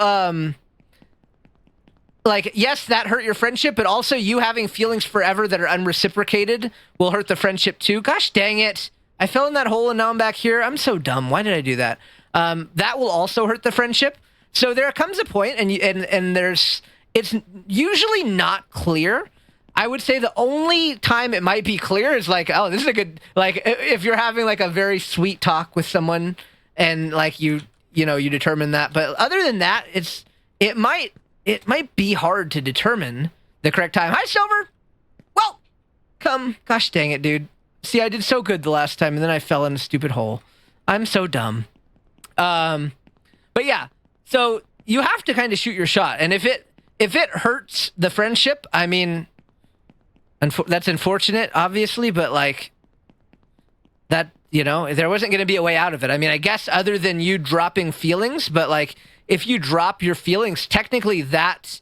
like, yes, that hurt your friendship, but also you having feelings forever that are unreciprocated will hurt the friendship too. Gosh dang it. I fell in that hole and now I'm back here. I'm so dumb. Why did I do that? That will also hurt the friendship. So there comes a point, and it's usually not clear. I would say the only time it might be clear is like, oh, this is a good, like, if you're having like a very sweet talk with someone and like you determine that. But other than that, it might be hard to determine the correct time. Hi, Silver. Well, gosh dang it, dude. See, I did so good the last time, and then I fell in a stupid hole. I'm so dumb. But yeah, so you have to kind of shoot your shot, and if it hurts the friendship, I mean, that's unfortunate, obviously, but like that, there wasn't going to be a way out of it. I mean, I guess other than you dropping feelings, but like if you drop your feelings, technically that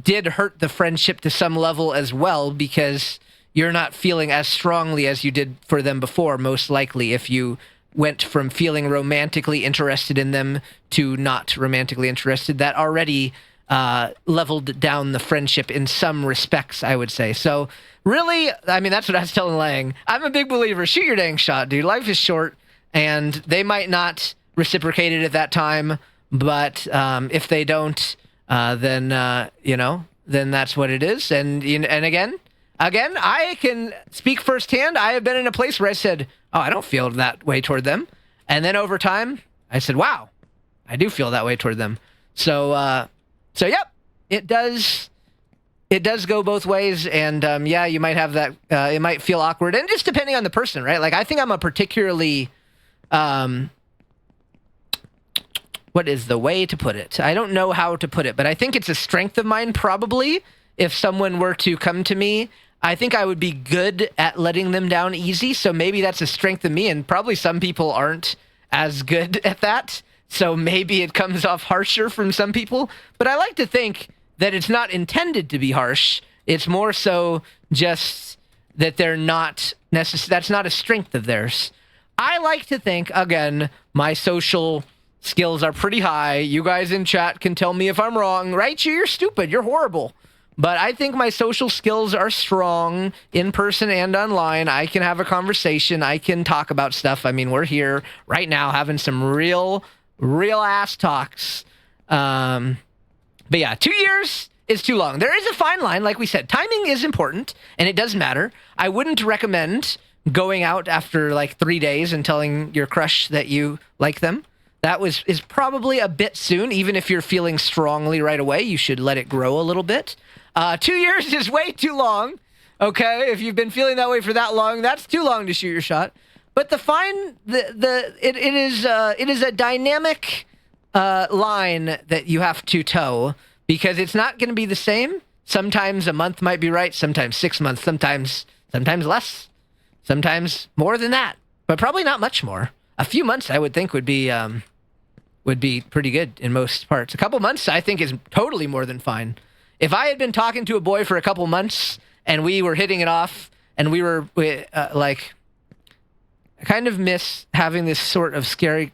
did hurt the friendship to some level as well, because you're not feeling as strongly as you did for them before, most likely, if you went from feeling romantically interested in them to not romantically interested. That already leveled down the friendship in some respects, I would say. So really, I mean, that's what I was telling Lang. I'm a big believer. Shoot your dang shot, dude. Life is short, and they might not reciprocate it at that time, but if they don't, then that's what it is. And again, I can speak firsthand. I have been in a place where I said, oh, I don't feel that way toward them. And then over time, I said, wow, I do feel that way toward them. So yep, it does go both ways. And yeah, you might have that, it might feel awkward. And just depending on the person, right? Like, I think I'm a particularly, what what is the way to put it? I don't know how to put it, but I think it's a strength of mine probably. If someone were to come to me, I think I would be good at letting them down easy. So maybe that's a strength of me, and probably some people aren't as good at that. So maybe it comes off harsher from some people. But I like to think that it's not intended to be harsh. It's more so just that they're not that's not a strength of theirs. I like to think, again, my social skills are pretty high. You guys in chat can tell me if I'm wrong. Right? You're stupid. You're horrible. But I think my social skills are strong in person and online. I can have a conversation. I can talk about stuff. I mean, we're here right now having some real ass talks. But yeah, 2 years is too long. There is a fine line. Like we said, timing is important and it does matter. I wouldn't recommend going out after like 3 days and telling your crush that you like them. That is probably a bit soon. Even if you're feeling strongly right away, you should let it grow a little bit. 2 years is way too long. Okay, if you've been feeling that way for that long, that's too long to shoot your shot. But it is a dynamic line that you have to toe, because it's not going to be the same. Sometimes a month might be right. Sometimes 6 months. Sometimes less. Sometimes more than that. But probably not much more. A few months, I would think, would be pretty good in most parts. A couple months, I think, is totally more than fine. If I had been talking to a boy for a couple months and we were hitting it off and we were like, I kind of miss having this sort of scary.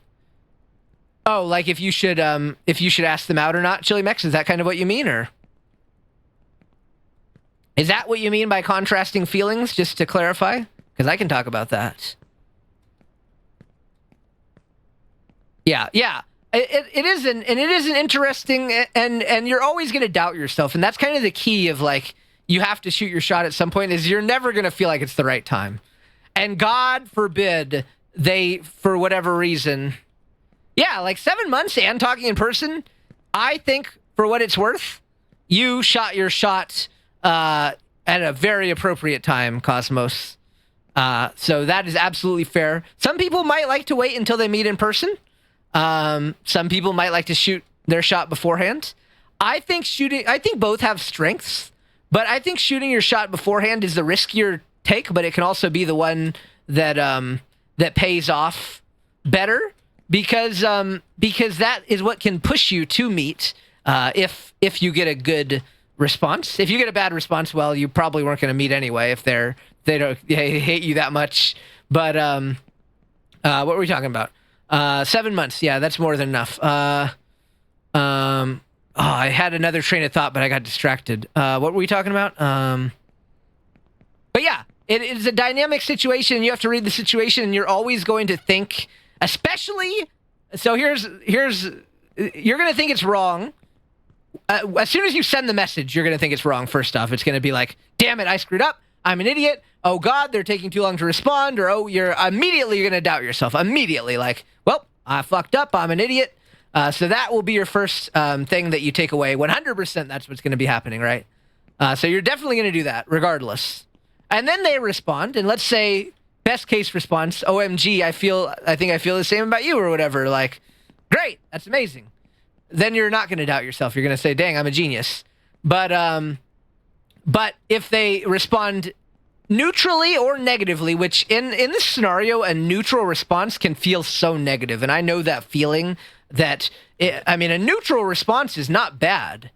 Oh, like if you should ask them out or not, Chili Mex, is that kind of what you mean, or is that what you mean by contrasting feelings? Just to clarify, because I can talk about that. Yeah. It is an interesting, and you're always going to doubt yourself, and that's kind of the key of like, you have to shoot your shot at some point, is you're never going to feel like it's the right time. And God forbid they, for whatever reason, yeah, like 7 months and talking in person, I think for what it's worth, you shot your shot at a very appropriate time, Cosmos. So that is absolutely fair. Some people might like to wait until they meet in person. Some people might like to shoot their shot beforehand. I think both have strengths, but I think shooting your shot beforehand is the riskier take, but it can also be the one that pays off better, because that is what can push you to meet, if you get a good response. If you get a bad response, well, you probably weren't going to meet anyway if they hate you that much. But what were we talking about? 7 months. Yeah, that's more than enough. I had another train of thought, but I got distracted. What were we talking about? But yeah, it is a dynamic situation. You have to read the situation, and you're always going to think, especially. So here's you're going to think it's wrong. As soon as you send the message, you're going to think it's wrong. First off, it's going to be like, damn it, I screwed up. I'm an idiot. Oh God, they're taking too long to respond. Or, oh, you're going to doubt yourself. Immediately, like, well, I fucked up. I'm an idiot. So that will be your first thing that you take away. 100% that's what's going to be happening, right? So you're definitely going to do that regardless. And then they respond, and let's say best case response, OMG, I think I feel the same about you, or whatever. Like, great, that's amazing. Then you're not going to doubt yourself. You're going to say, dang, I'm a genius. But if they respond neutrally or negatively, which in this scenario, a neutral response can feel so negative. And I know that feeling that, a neutral response is not bad.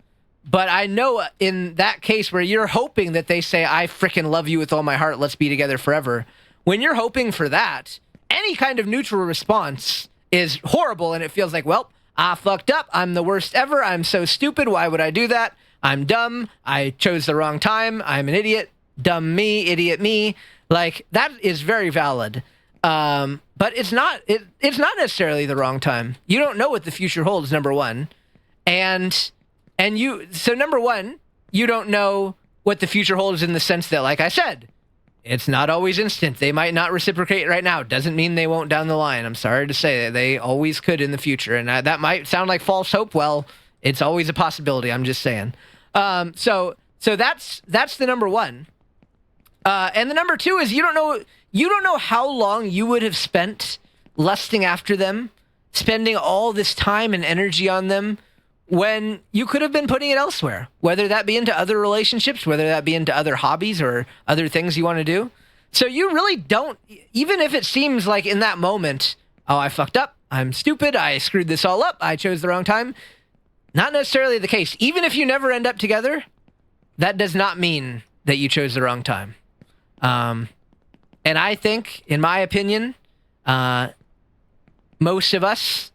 But I know in that case where you're hoping that they say, I freaking love you with all my heart, let's be together forever. When you're hoping for that, any kind of neutral response is horrible. And it feels like, well, I fucked up. I'm the worst ever. I'm so stupid. Why would I do that? I'm dumb. I chose the wrong time. I'm an idiot. Dumb me, idiot me. Like, that is very valid. But it's not necessarily the wrong time. You don't know what the future holds, number one. So number one, you don't know what the future holds in the sense that, like I said, it's not always instant. They might not reciprocate right now. Doesn't mean they won't down the line. I'm sorry to say that they always could in the future. And that might sound like false hope. Well, it's always a possibility. I'm just saying. So that's the number one. And the number two is you don't know how long you would have spent lusting after them spending all this time and energy on them when you could have been putting it elsewhere, whether that be into other relationships, whether that be into other hobbies or other things you want to do. So you really don't, even if it seems like in that moment, oh, I fucked up, I'm stupid, I screwed this all up, I chose the wrong time. Not necessarily the case. Even if you never end up together, that does not mean that you chose the wrong time. And I think, in my opinion, most of us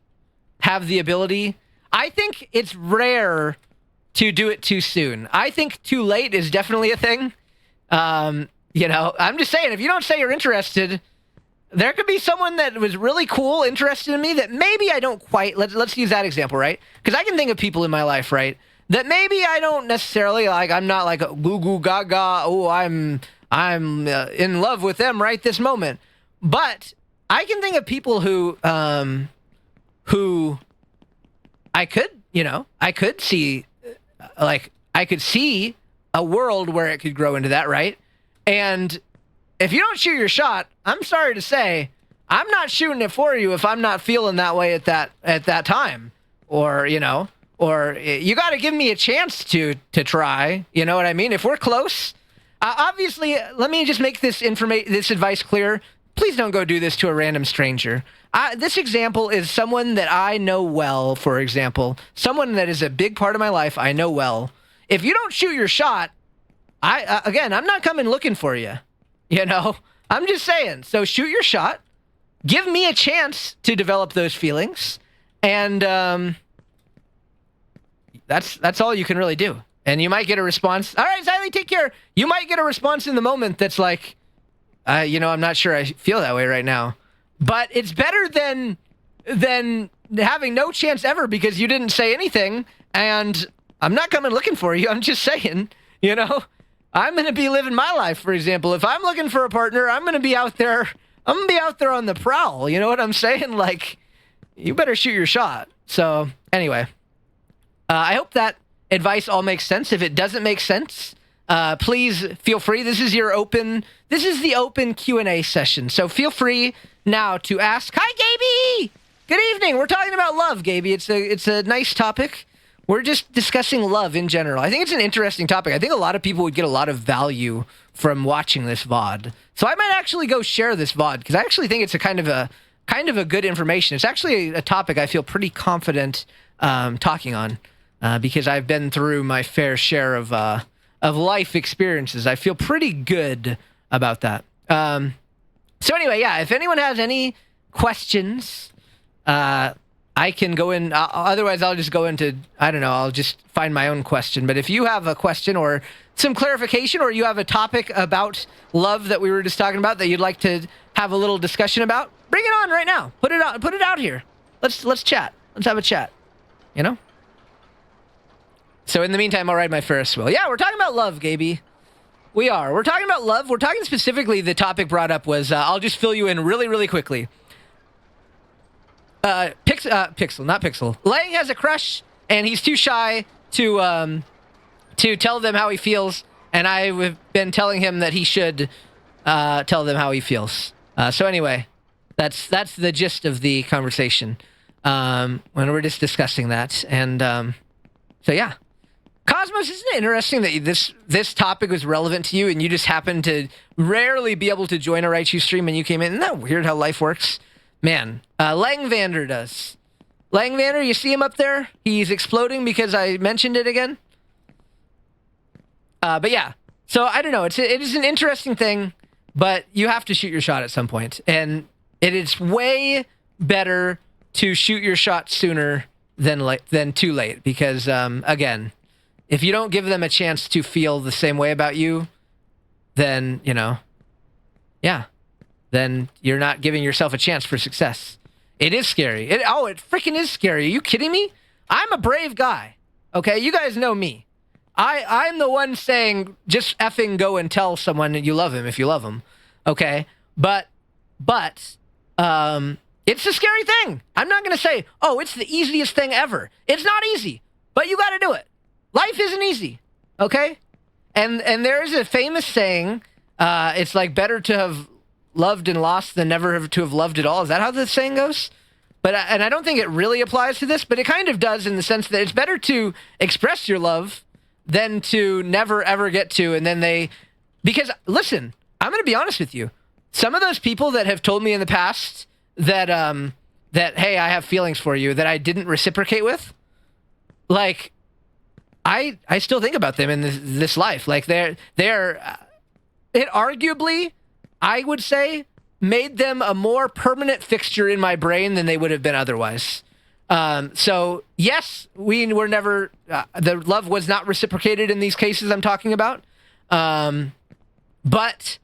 have the ability. I think it's rare to do it too soon. I think too late is definitely a thing. I'm just saying, if you don't say you're interested, there could be someone that was really cool, interested in me that maybe I don't quite, let's use that example, right? Because I can think of people in my life, right, that maybe I don't necessarily, like, I'm not like a goo goo gaga, oh, I'm in love with them right this moment. But I can think of people who I could see, I could see a world where it could grow into that, right? And if you don't shoot your shot, I'm sorry to say, I'm not shooting it for you if I'm not feeling that way at that time. Or you got to give me a chance to try. You know what I mean? If we're close, obviously, let me just make this advice clear. Please don't go do this to a random stranger. This example is someone that I know well, for example. Someone that is a big part of my life I know well. If you don't shoot your shot, I'm not coming looking for you. I'm just saying. So shoot your shot. Give me a chance to develop those feelings. And that's all you can really do. And you might get a response. All right, Xylee, take care. You might get a response in the moment that's like, I'm not sure I feel that way right now. But it's better than having no chance ever because you didn't say anything. And I'm not coming looking for you. I'm just saying, I'm going to be living my life, for example. If I'm looking for a partner, I'm going to be out there. I'm going to be out there on the prowl. You know what I'm saying? Like, you better shoot your shot. So anyway, I hope that advice all makes sense. If it doesn't make sense, please feel free. This is the open Q&A session. So feel free now to ask. Hi, Gaby. Good evening. We're talking about love, Gaby. It's a nice topic. We're just discussing love in general. I think it's an interesting topic. I think a lot of people would get a lot of value from watching this VOD. So I might actually go share this VOD because I actually think it's a kind of a good information. It's actually a topic I feel pretty confident talking on because I've been through my fair share of life experiences. I feel pretty good about that. So anyway, yeah, if anyone has any questions, I can go in. Otherwise, I'll just go into, I don't know, I'll just find my own question. But if you have a question or some clarification or you have a topic about love that we were just talking about that you'd like to have a little discussion about, bring it on right now. Put it out here. Let's chat. Let's have a chat. So in the meantime, I'll ride my Ferris wheel. Yeah, we're talking about love, Gaby. We are. We're talking about love. We're talking specifically, the topic brought up was, I'll just fill you in really, really quickly. Pixel, not Pixel. Lang has a crush, and he's too shy to tell them how he feels, and I've been telling him that he should tell them how he feels. So anyway, that's the gist of the conversation when we're just discussing that. And so yeah. Cosmos, isn't it interesting that this topic was relevant to you and you just happened to rarely be able to join a Raichu stream and you came in? Isn't that weird how life works? Man, Langvander does. Langvander, you see him up there? He's exploding because I mentioned it again. But yeah, so I don't know. It is an interesting thing, but you have to shoot your shot at some point. And it is way better to shoot your shot sooner than too late because, again, if you don't give them a chance to feel the same way about you, then, yeah, then you're not giving yourself a chance for success. It is scary. It freaking is scary. Are you kidding me? I'm a brave guy. Okay, you guys know me. I'm the one saying just effing go and tell someone that you love him if you love him. Okay, but it's a scary thing. I'm not gonna say, oh, it's the easiest thing ever. It's not easy, but you got to do it. Life isn't easy, okay? And there is a famous saying, it's like better to have loved and lost than never to have loved at all. Is that how the saying goes? and I don't think it really applies to this, but it kind of does in the sense that it's better to express your love than to never ever get to, and then because listen, I'm going to be honest with you. Some of those people that have told me in the past that hey, I have feelings for you that I didn't reciprocate with, like I still think about them in this life. Like they're it arguably, I would say, made them a more permanent fixture in my brain than they would have been otherwise. So yes, we were never, the love was not reciprocated in these cases I'm talking about. But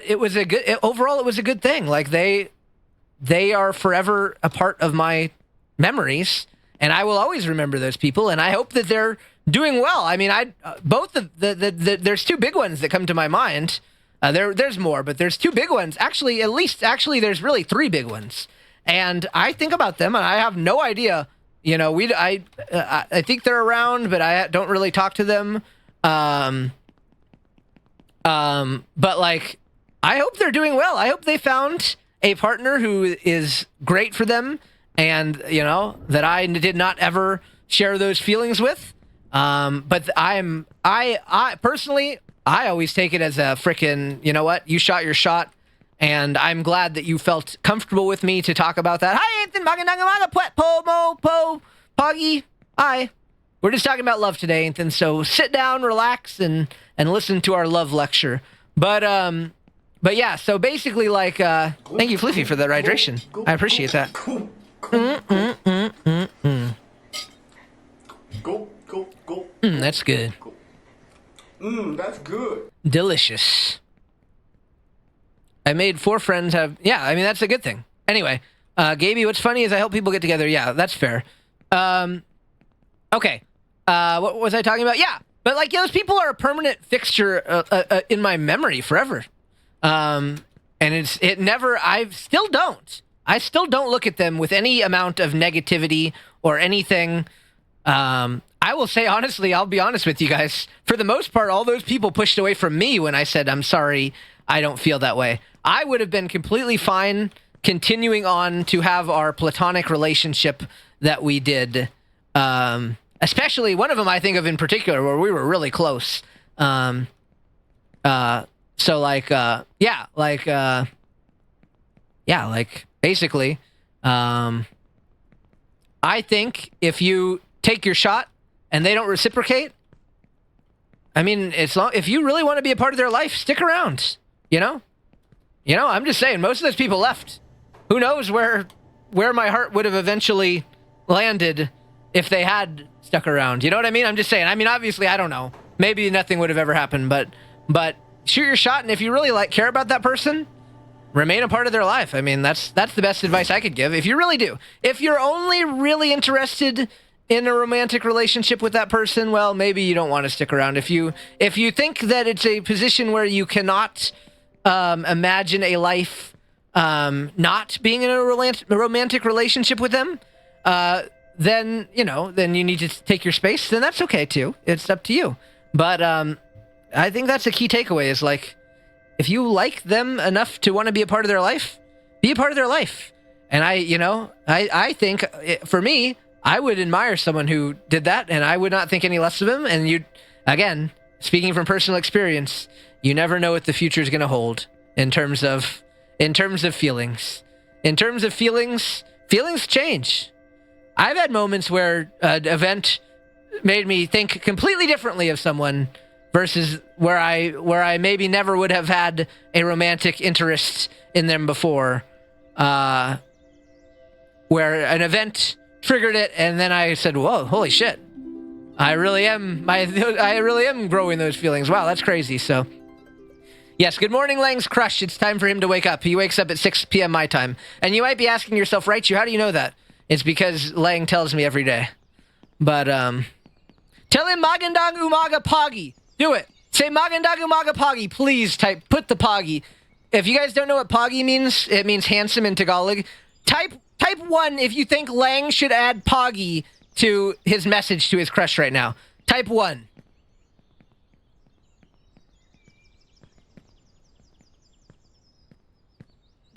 it was overall it was a good thing. Like they are forever a part of my memories, and I will always remember those people, and I hope that they're doing well. I mean, there's two big ones that come to my mind. There's more, but there's two big ones. Actually, there's really three big ones. And I think about them, and I have no idea. You know, I think they're around, but I don't really talk to them. But like, I hope they're doing well. I hope they found a partner who is great for them, and you know that I did not ever share those feelings with. But I personally, I always take it as a frickin', you know what? You shot your shot, and I'm glad that you felt comfortable with me to talk about that. Hi, Ethan, maga po mo po poggy. Hi. We're just talking about love today, Ethan. So sit down, relax, and listen to our love lecture. But yeah. So basically, like, thank you, Fliffy, for that hydration. I appreciate that. That's good. That's good. Delicious. I made 4 friends have... Yeah, I mean, that's a good thing. Anyway, Gaby, what's funny is I help people get together. Yeah, that's fair. Okay. What was I talking about? Yeah, but, like, those people are a permanent fixture in my memory forever. And I still don't look at them with any amount of negativity or anything. I will say, honestly, I'll be honest with you guys. For the most part, all those people pushed away from me when I said, I'm sorry, I don't feel that way. I would have been completely fine continuing on to have our platonic relationship that we did. Especially one of them I think of in particular where we were really close. So like, basically, I think if you take your shot and they don't reciprocate, I mean, if you really want to be a part of their life, stick around, you know? You know, I'm just saying, most of those people left. Who knows where my heart would have eventually landed if they had stuck around. You know what I mean? I'm just saying. I mean, obviously, I don't know. Maybe nothing would have ever happened, but shoot your shot, and if you really care about that person, remain a part of their life. I mean, that's the best advice I could give. If you really do. If you're only really interested in a romantic relationship with that person, well, maybe you don't want to stick around. If you think that it's a position where you cannot imagine a life not being in a romantic relationship with them, then you need to take your space. Then that's okay too. It's up to you. But I think that's a key takeaway is like, if you like them enough to want to be a part of their life, be a part of their life. And I think for me, I would admire someone who did that, and I would not think any less of him. And again, speaking from personal experience, you never know what the future is going to hold in terms of feelings. In terms of feelings change. I've had moments where an event made me think completely differently of someone versus where I maybe never would have had a romantic interest in them before, where an event triggered it, and then I said, "Whoa, holy shit! I really am growing those feelings. Wow, that's crazy." So, yes, good morning, Lang's crush. It's time for him to wake up. He wakes up at 6 p.m. my time, and you might be asking yourself, Raichu, how do you know that? It's because Lang tells me every day. But tell him Magandang Umaga Poggy. Do it. Say Magandang Umaga Poggy. Please put the Poggy. If you guys don't know what Poggy means, it means handsome in Tagalog. Type 1 if you think Lang should add Poggy to his message to his crush right now. Type 1.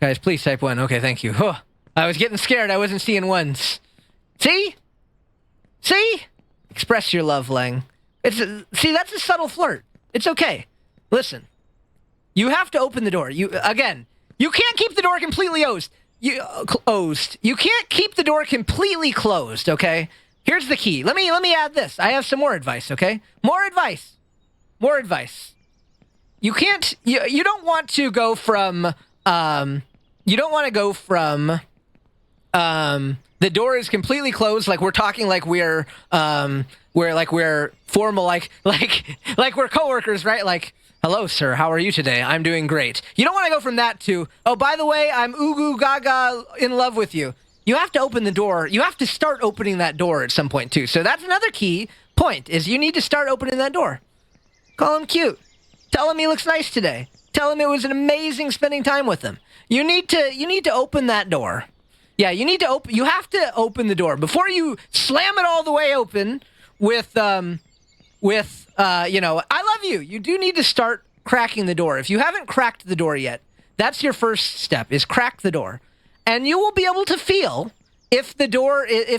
Guys, please type 1. Okay, thank you. Huh. I was getting scared. I wasn't seeing ones. See? See? Express your love, Lang. See, that's a subtle flirt. It's okay. Listen. You have to open the door. You can't keep the door completely closed. You can't keep the door completely closed, okay? Here's the key. Let me add this. I have some more advice, okay? More advice. You can't you don't want to go from the door is completely closed, like we're talking like we're formal, like we're coworkers, right? Like, hello, sir, how are you today? I'm doing great. You don't want to go from that to, oh, by the way, I'm ooh gaga in love with you. You have to open the door. You have to start opening that door at some point, too. So that's another key point, is you need to start opening that door. Call him cute. Tell him he looks nice today. Tell him it was an amazing spending time with him. You need to open that door. Yeah, you have to open the door before you slam it all the way open with I love you. You do need to start cracking the door. If you haven't cracked the door yet, that's your first step, is crack the door. And you will be able to feel if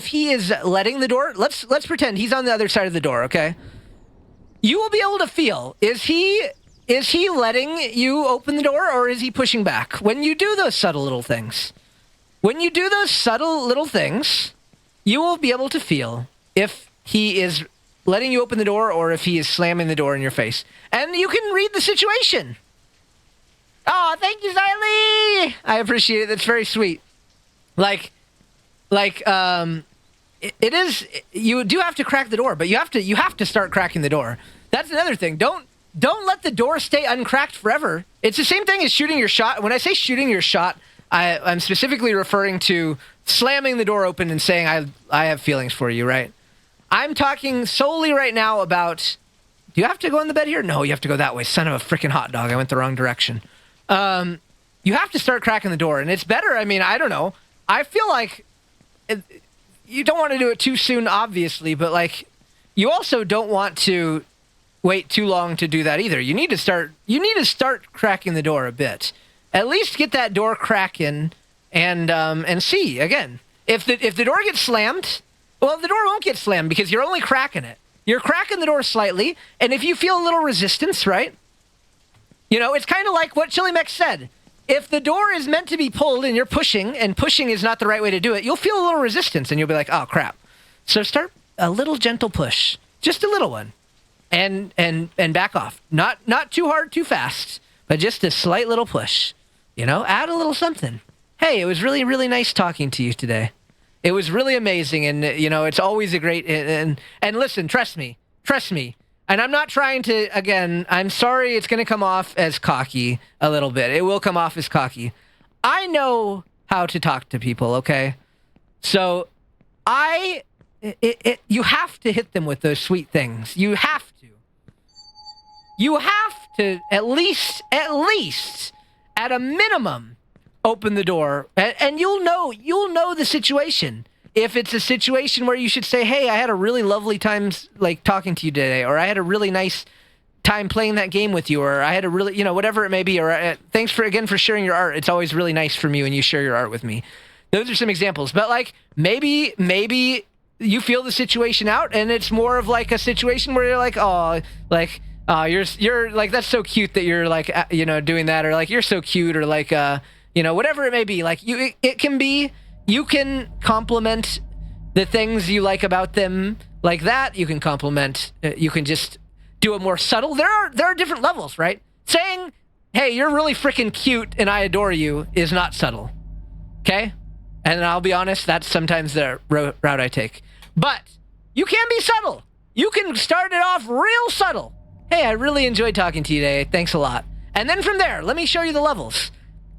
he is letting the door, let's pretend he's on the other side of the door, okay? You will be able to feel, is he letting you open the door, or is he pushing back? When you do those subtle little things, you will be able to feel if he is letting you open the door or if he is slamming the door in your face. And you can read the situation. Oh, thank you, Xylee! I appreciate it. That's very sweet. It is, you do have to crack the door, but you have to start cracking the door. That's another thing. Don't let the door stay uncracked forever. It's the same thing as shooting your shot. When I say shooting your shot, I'm specifically referring to slamming the door open and saying, I have feelings for you, right? I'm talking solely right now about, do you have to go in the bed here? No, you have to go that way. Son of a freaking hot dog. I went the wrong direction. You have to start cracking the door, and it's better. I mean, I don't know. I feel like you don't want to do it too soon, obviously, but like, you also don't want to wait too long to do that either. You need to start cracking the door a bit. At least get that door cracking and see again. If the door gets slammed, well, the door won't get slammed because you're only cracking it. You're cracking the door slightly, and if you feel a little resistance, right? You know, it's kind of like what Chili Mex said. If the door is meant to be pulled and you're pushing, and pushing is not the right way to do it, you'll feel a little resistance, and you'll be like, oh, crap. So start a little gentle push. Just a little one. And back off. Not too hard, too fast, but just a slight little push. You know, add a little something. Hey, it was really, really nice talking to you today. It was really amazing, and, you know, it's always a great... And listen, trust me. And I'm not trying to, again, I'm sorry it's going to come off as cocky a little bit. It will come off as cocky. I know how to talk to people, okay? So you have to hit them with those sweet things. You have to. You have to at least, at a minimum, open the door. And you'll know the situation. If it's a situation where you should say, hey, I had a really lovely time like talking to you today, or I had a really nice time playing that game with you, or I had a really, you know, whatever it may be, or thanks for sharing your art. It's always really nice from you when you share your art with me. Those are some examples. But like maybe you feel the situation out and it's more of like a situation where you're like, you're like, that's so cute that you're like, you know, doing that, or like, you're so cute, or like, you know, whatever it may be. Like it can be, you can compliment the things you like about them like that. You can compliment, you can just do it more subtle. There are different levels, right? Saying, hey, you're really freaking cute and I adore you is not subtle. Okay? And I'll be honest, that's sometimes the route I take. But you can be subtle. You can start it off real subtle. Hey, I really enjoyed talking to you today. Thanks a lot. And then from there, let me show you the levels.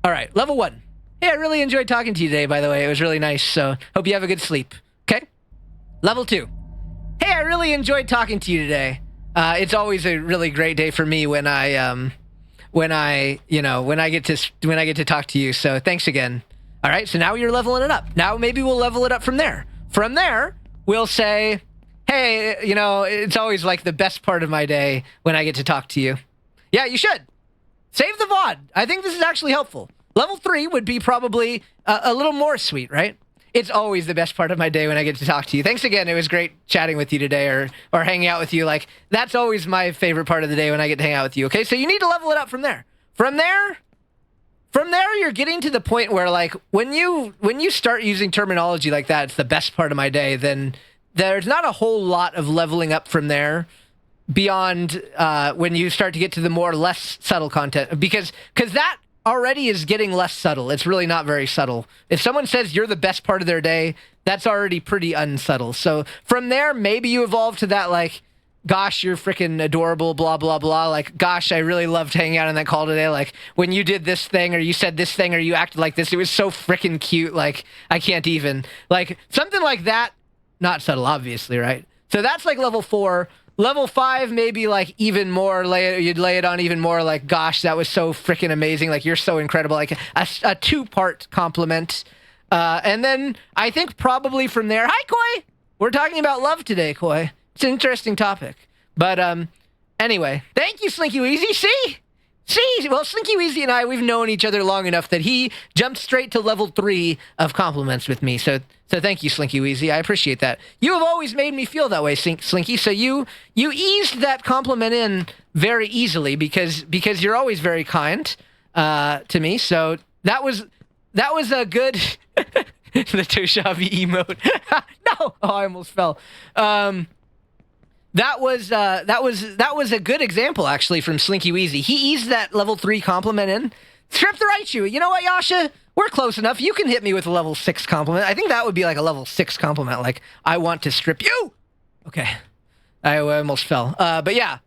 All right, level 1. Hey, I really enjoyed talking to you today, by the way. It was really nice, so hope you have a good sleep. Okay? Level 2. Hey, I really enjoyed talking to you today. It's always a really great day for me when I get to talk to you. So thanks again. All right, so now you're leveling it up. Now maybe we'll level it up from there. From there, we'll say, hey, you know, it's always like the best part of my day when I get to talk to you. Yeah, you should. Save the VOD. I think this is actually helpful. Level 3 would be probably a little more sweet, right? It's always the best part of my day when I get to talk to you. Thanks again. It was great chatting with you today or hanging out with you. Like, that's always my favorite part of the day when I get to hang out with you, okay? So you need to level it up from there. From there, you're getting to the point where, like, when you start using terminology like that, it's the best part of my day, then there's not a whole lot of leveling up from there beyond when you start to get to the less subtle content. Because that already is getting less subtle. It's really not very subtle. If someone says you're the best part of their day, that's already pretty unsubtle. So from there, maybe you evolve to that, like, gosh, you're freaking adorable, blah, blah, blah. Like, gosh, I really loved hanging out on that call today. Like, when you did this thing or you said this thing or you acted like this, it was so freaking cute. Like, I can't even. Like, something like that, not subtle, obviously, right? So that's like level 4. Level 5, maybe like even more, you'd lay it on even more, like, gosh, that was so freaking amazing. Like, you're so incredible. Like a 2-part compliment. And then I think probably from there, hi, Koi. We're talking about love today, Koi. It's an interesting topic. But anyway, thank you, Slinky Weezy. See, well, Slinky Weezy and I, we've known each other long enough that he jumped straight to level 3 of compliments with me. So thank you, Slinky Weezy. I appreciate that. You have always made me feel that way, Slinky. So you eased that compliment in very easily because you're always very kind to me. So that was a good the Toshavi emote. No, oh, I almost fell. That was a good example, actually, from Slinky Weezy. He eased that level 3 compliment in. Strip the Raichu. You know what, Yasha? We're close enough. You can hit me with a level 6 compliment. I think that would be like a level 6 compliment. Like, I want to strip you. Okay. I almost fell. But yeah,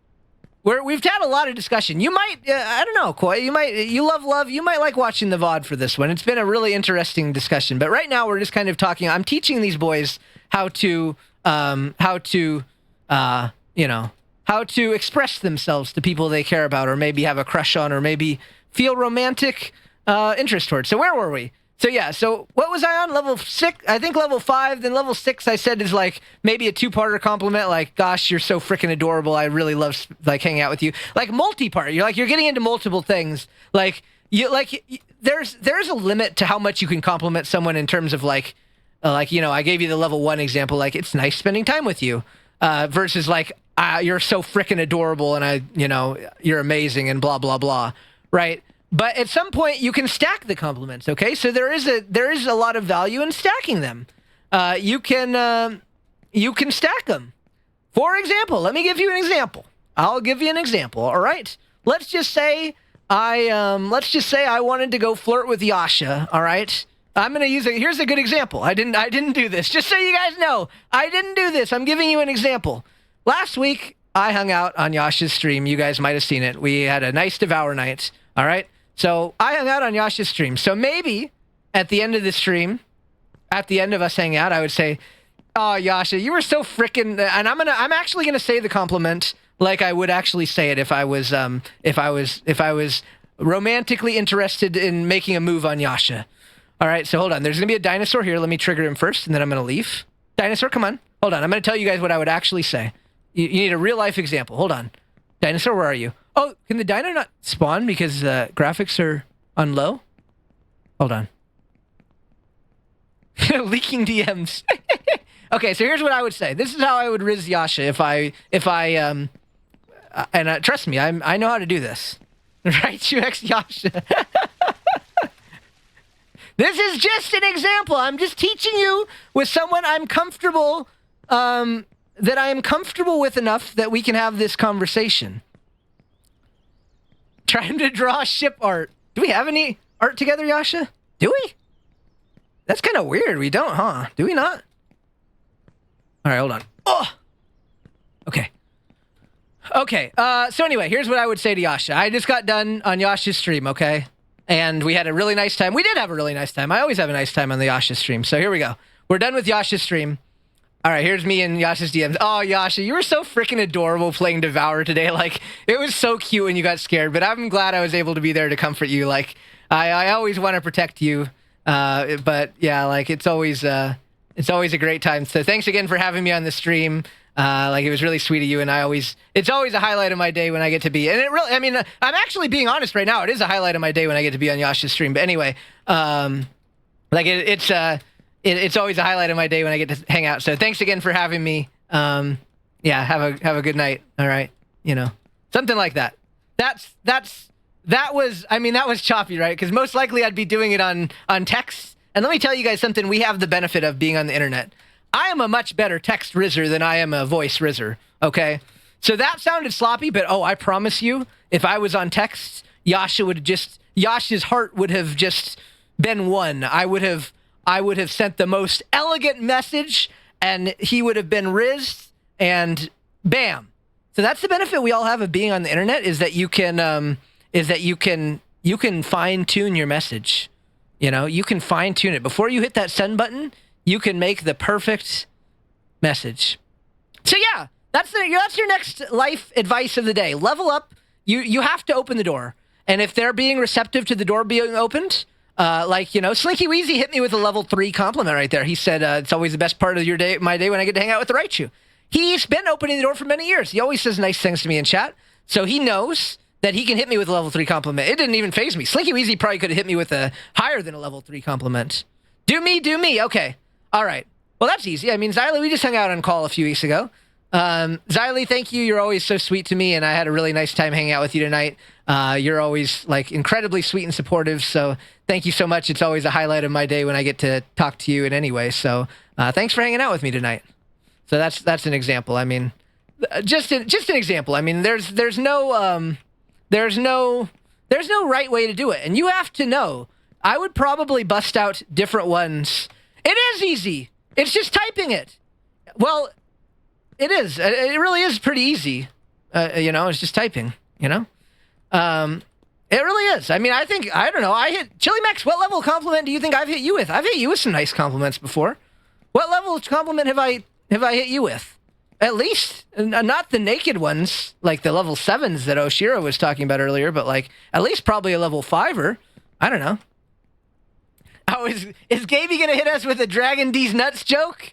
we've had a lot of discussion. You might, I don't know, Koi. You love. You might like watching the VOD for this one. It's been a really interesting discussion. But right now, we're just kind of talking. I'm teaching these boys how to express themselves to people they care about or maybe have a crush on or maybe feel romantic interest towards. So where were we? So what was I on? Level 6? I think level 5. Then level 6 I said is like maybe a 2-parter compliment, like, gosh, you're so freaking adorable. I really love like hanging out with you. Like multi-part. You're getting into multiple things. There's a limit to how much you can compliment someone in terms of I gave you the level 1 example, like, it's nice spending time with you. Versus like, you're so freaking adorable and you're amazing and blah, blah, blah. Right. But at some point you can stack the compliments. Okay. So there is a lot of value in stacking them. You can stack them. For example, let me give you an example. I'll give you an example. All right. Let's just say I wanted to go flirt with Yasha. All right. I'm going to here's a good example. I didn't do this. Just so you guys know, I didn't do this. I'm giving you an example. Last week, I hung out on Yasha's stream. You guys might have seen it. We had a nice Devour night. All right. So I hung out on Yasha's stream. So maybe at the end of the stream, at the end of us hanging out, I would say, oh, Yasha, you were so freaking, and I'm actually going to say the compliment like I would actually say it if I was romantically interested in making a move on Yasha. All right, so hold on. There's going to be a dinosaur here. Let me trigger him first, and then I'm going to leave. Dinosaur, come on. Hold on. I'm going to tell you guys what I would actually say. You need a real-life example. Hold on. Dinosaur, where are you? Oh, can the dino not spawn because the graphics are on low? Hold on. Leaking DMs. Okay, so here's what I would say. This is how I would riz Yasha if I trust me, I know how to do this. Right, UX Yasha. This is just an example. I'm just teaching you with someone I'm comfortable, that I am comfortable with enough that we can have this conversation. Trying to draw ship art. Do we have any art together, Yasha? Do we? That's kind of weird. We don't, huh? Do we not? All right, hold on. Oh! Okay. Okay, so anyway, here's what I would say to Yasha. I just got done on Yasha's stream, okay? And we had a really nice time. We did have a really nice time. I always have a nice time on the Yasha stream. So here we go. We're done with Yasha's stream. All right, here's me and Yasha's DMs. Oh, Yasha, you were so freaking adorable playing Devour today. Like, it was so cute when you got scared, but I'm glad I was able to be there to comfort you. Like, I always want to protect you. But yeah, like, it's always a great time. So thanks again for having me on the stream. Like it was really sweet of you, and it's always a highlight of my day when I get to be, and it really, I mean, I'm actually being honest right now. It is a highlight of my day when I get to be on Yasha's stream. But anyway, like it's always a highlight of my day when I get to hang out. So thanks again for having me. Yeah, have a good night. All right, something like that. That was choppy, right? Because most likely I'd be doing it on text. And let me tell you guys something. We have the benefit of being on the internet. I am a much better text rizzer than I am a voice rizzer, okay? So that sounded sloppy, but I promise you, if I was on text, Yasha's heart would have just been won. I would have sent the most elegant message, and he would have been rizzed, and bam. So that's the benefit we all have of being on the internet, is that you can fine tune your message. You can fine tune it before you hit that send button. You can make the perfect message. So yeah, that's your next life advice of the day. Level up. You have to open the door, and if they're being receptive to the door being opened, Slinky Weezy hit me with a level 3 compliment right there. He said it's always the best part of my day when I get to hang out with the right shoe. He's been opening the door for many years. He always says nice things to me in chat, so he knows that he can hit me with a level 3 compliment. It didn't even faze me. Slinky Weezy probably could have hit me with a higher than a level 3 compliment. Do me. Okay. All right. Well, that's easy. I mean, Xylee, we just hung out on call a few weeks ago. Xylee, thank you. You're always so sweet to me, and I had a really nice time hanging out with you tonight. You're always incredibly sweet and supportive, so thank you so much. It's always a highlight of my day when I get to talk to you in any way. So thanks for hanging out with me tonight. So that's an example. I mean, just an example. I mean, there's no right way to do it, and you have to know. I would probably bust out different ones. It is easy. It's just typing it. Well, it is. It really is pretty easy. It's just typing. It really is. I mean, I don't know. I hit Chili Max. What level of compliment do you think I've hit you with? I've hit you with some nice compliments before. What level of compliment have I hit you with? At least, not the naked ones, like the level 7s that Oshiro was talking about earlier, but at least probably a level 5er. I don't know. Oh, is Gaby going to hit us with a Dragon D's nuts joke?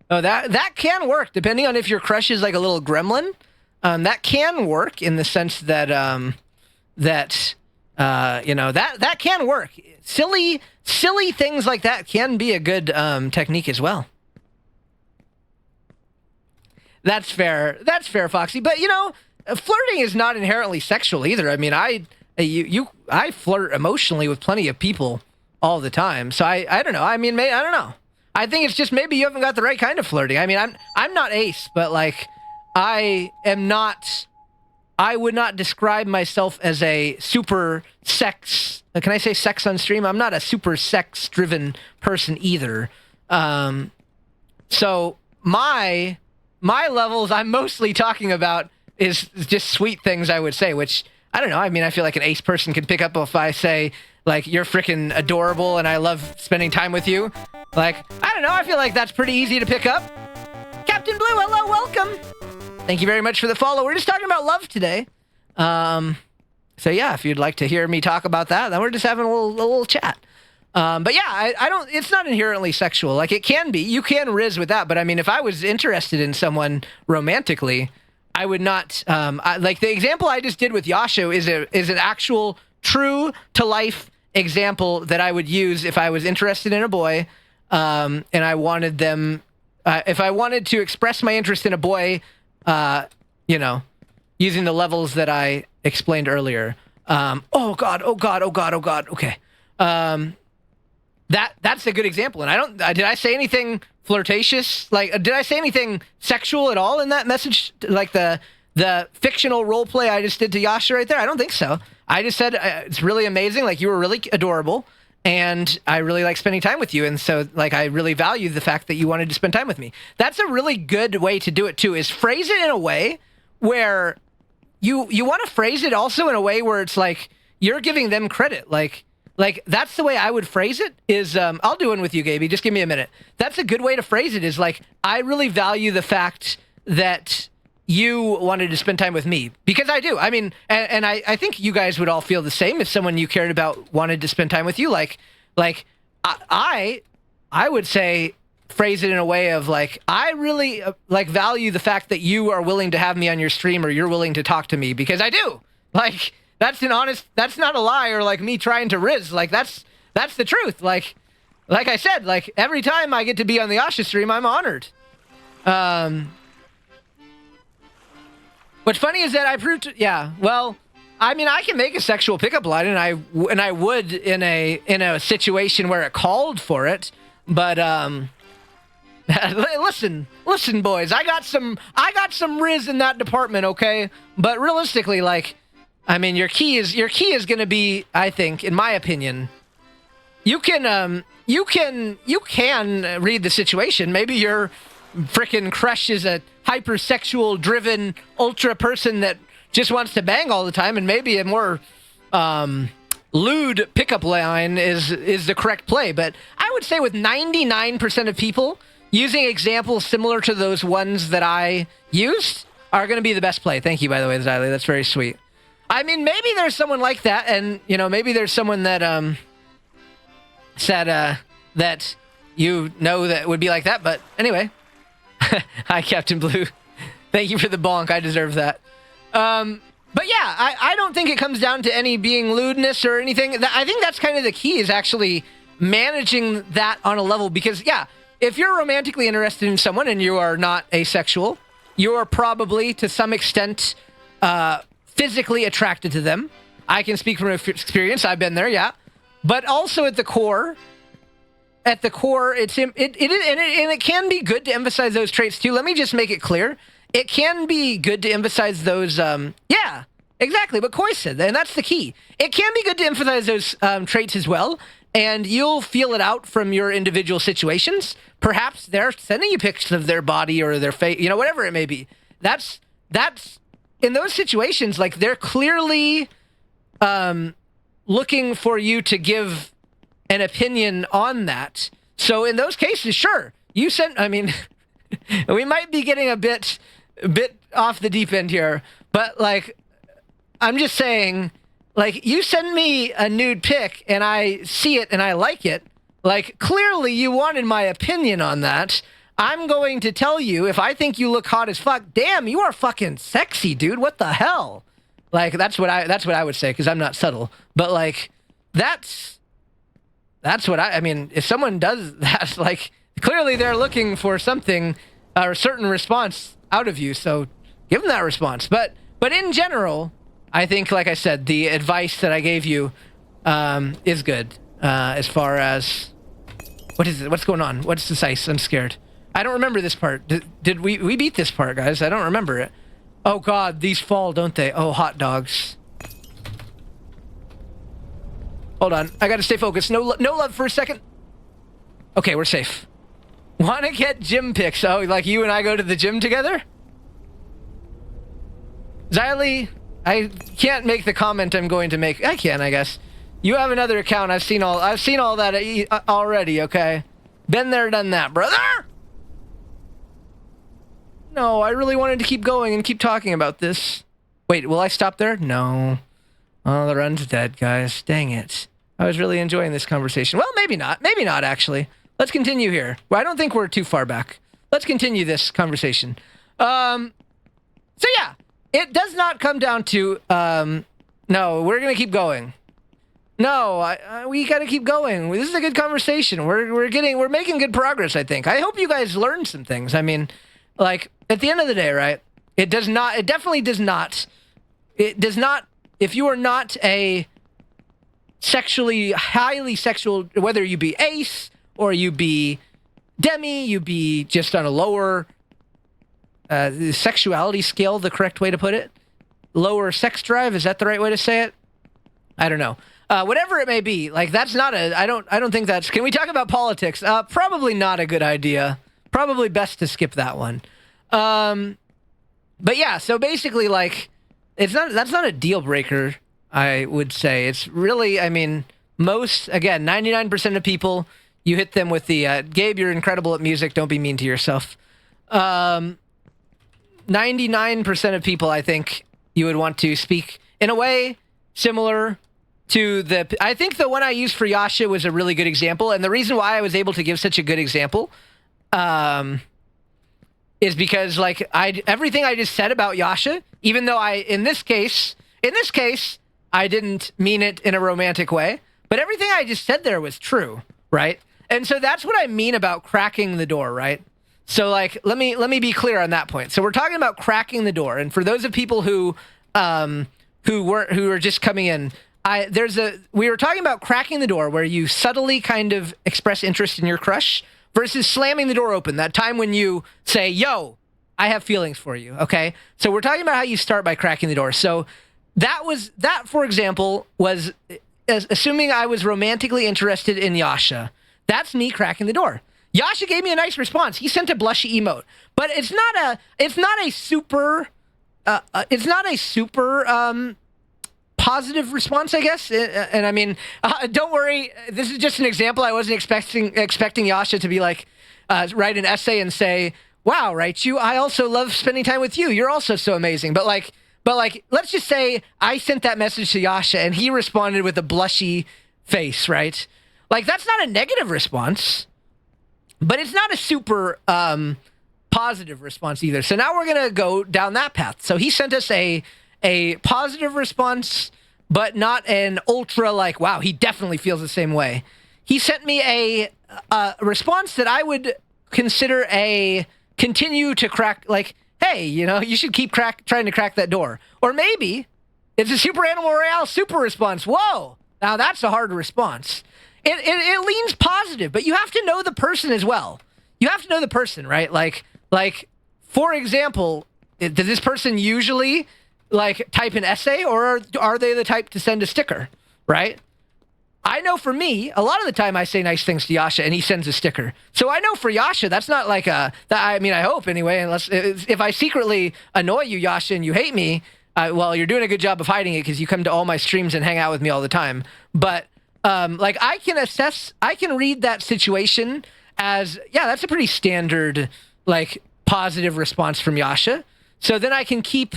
Oh, that can work, depending on if your crush is like a little gremlin. That can work in the sense that that can work. Silly things like that can be a good technique as well. That's fair. That's fair, Foxy. But flirting is not inherently sexual either. I mean, I flirt emotionally with plenty of people all the time. So I don't know. I mean, I don't know. I think it's just maybe you haven't got the right kind of flirting. I mean, I'm not ace, but I would not describe myself as a super sex. Can I say sex on stream? I'm not a super sex driven person either. So my levels I'm mostly talking about is just sweet things, I would say, which I don't know. I mean, I feel like an ace person can pick up if I say you're freaking adorable and I love spending time with you. I don't know. I feel like that's pretty easy to pick up. Captain Blue, hello, welcome. Thank you very much for the follow. We're just talking about love today. So yeah, if you'd like to hear me talk about that, then we're just having a little chat. But yeah, I don't, it's not inherently sexual. It can be, you can riz with that. But I mean, if I was interested in someone romantically, I would not, the example I just did with Yasha is an actual true to life example that I would use if I was interested in a boy, and I wanted them, if I wanted to express my interest in a boy, using the levels that I explained earlier. Oh God. Okay. That's a good example. And did I say anything flirtatious? Did I say anything sexual at all in that message? The fictional role play I just did to Yasha right there? I don't think so. I just said, it's really amazing. You were really adorable and I really like spending time with you. And so I really value the fact that you wanted to spend time with me. That's a really good way to do it too, is phrase it in a way where you want to phrase it also in a way where it's you're giving them credit. That's the way I would phrase it is, I'll do one with you, Gaby. Just give me a minute. That's a good way to phrase it is I really value the fact that you wanted to spend time with me, because I do. I mean, and I think you guys would all feel the same if someone you cared about wanted to spend time with you. I would say phrase it in a way of like, I really like value the fact that you are willing to have me on your stream or you're willing to talk to me, because I do. Like, that's not a lie or like me trying to riz. Like, that's the truth. Like I said, like every time I get to be on the Asha stream, I'm honored. What's funny is that I proved, well, I mean, I can make a sexual pickup line, and I would in a situation where it called for it. But listen, boys, I got some riz in that department, okay? But realistically, like, I mean, your key is going to be, I think, in my opinion, you can read the situation. Maybe your frickin' crush is a hypersexual driven ultra person that just wants to bang all the time, and maybe a more lewd pickup line is the correct play. But I would say with 99% of people using examples similar to those ones that I used are going to be the best play. Thank you, by the way, Xylee. That's very sweet. I mean, maybe there's someone like that, and maybe there's someone that said that that would be like that. But anyway. Hi, Captain Blue. Thank you for the bonk. I deserve that. But yeah, I don't think it comes down to any being lewdness or anything. I think that's kind of the key, is actually managing that on a level. Because, yeah, if you're romantically interested in someone and you are not asexual, you are probably, to some extent, physically attracted to them. I can speak from experience. I've been there, yeah. But also at the core, it can be good to emphasize those traits too. Let me just make it clear. It can be good to emphasize those, yeah, exactly what Koi said, and that's the key. It can be good to emphasize those traits as well, and you'll feel it out from your individual situations. Perhaps they're sending you pictures of their body or their face, whatever it may be. That's in those situations, like, they're clearly looking for you to give an opinion on that. So in those cases, sure, I mean, we might be getting a bit off the deep end here, but like, I'm just saying, like, you send me a nude pic and I see it and I like it, like, clearly you wanted my opinion on that. I'm going to tell you, if I think you look hot as fuck, damn, you are fucking sexy, dude. What the hell? Like, that's what I would say, because I'm not subtle. But like, that's what I mean, if someone does that, like, clearly they're looking for something, or a certain response out of you, so give them that response. But in general, I think, like I said, the advice that I gave you is good, as far as, what is it? What's going on? What's this ice? I'm scared. I don't remember this part. Did we beat this part, guys? I don't remember it. Oh God, these fall, don't they? Oh, hot dogs. Hold on, I gotta stay focused. No love for a second. Okay, we're safe. Wanna get gym pics? Oh, like you and I go to the gym together? Xylee, I can't make the comment I'm going to make. I can, I guess. You have another account. I've seen all that already, okay? Been there, done that, brother! No, I really wanted to keep going and keep talking about this. Wait, will I stop there? No. Oh, the run's dead, guys. Dang it. I was really enjoying this conversation. Well, maybe not. Maybe not, actually. Let's continue here. Well, I don't think we're too far back. Let's continue this conversation. So, yeah. It does not come down to, no, we're going to keep going. No, we got to keep going. This is a good conversation. We're making good progress, I think. I hope you guys learned some things. I mean, like, at the end of the day, right? It definitely does not, if you are not a highly sexual, whether you be ace or you be demi, you be just on a lower sexuality scale, the correct way to put it, lower sex drive, is that the right way to say it? I don't know. Whatever it may be, like, that's not I don't think that's, can we talk about politics? Probably not a good idea. Probably best to skip that one. But yeah, so basically, like, that's not a deal breaker, I would say. It's really, I mean, 99% of people, you hit them with the, Gabe, you're incredible at music, don't be mean to yourself. 99% of people, I think, you would want to speak in a way similar to I think the one I used for Yasha was a really good example, and the reason why I was able to give such a good example is because like everything I just said about Yasha, even though in this case, I didn't mean it in a romantic way, but everything I just said there was true, right? And so that's what I mean about cracking the door, right? So like, let me be clear on that point. So we're talking about cracking the door, and for those of people who are just coming in, we were talking about cracking the door, where you subtly kind of express interest in your crush, versus slamming the door open. That time when you say, "Yo, I have feelings for you." Okay, so we're talking about how you start by cracking the door. So that, for example, was assuming I was romantically interested in Yasha. That's me cracking the door. Yasha gave me a nice response. He sent a blushy emote, but it's not a super positive response, I guess. And I mean, don't worry. This is just an example. I wasn't expecting Yasha to be like, write an essay and say, "Wow, right, you. I also love spending time with you. You're also so amazing." But like, let's just say I sent that message to Yasha and he responded with a blushy face, right? Like, that's not a negative response, but it's not a super positive response either. So now we're gonna go down that path. So he sent us a positive response, but not an ultra like, wow, he definitely feels the same way. He sent me a response that I would consider a continue to crack, like, hey, you should keep trying to crack that door. Or maybe it's a Super Animal Royale super response. Whoa, now that's a hard response. It leans positive, but you have to know the person as well. You have to know the person, right? Like, for example, does this person usually like type an essay, or are they the type to send a sticker, right? I know for me, a lot of the time I say nice things to Yasha and he sends a sticker. So I know for Yasha, that's not like I hope anyway, unless if I secretly annoy you, Yasha, and you hate me, well, you're doing a good job of hiding it because you come to all my streams and hang out with me all the time. But like, I can read that situation as, yeah, that's a pretty standard, like, positive response from Yasha. So then I can keep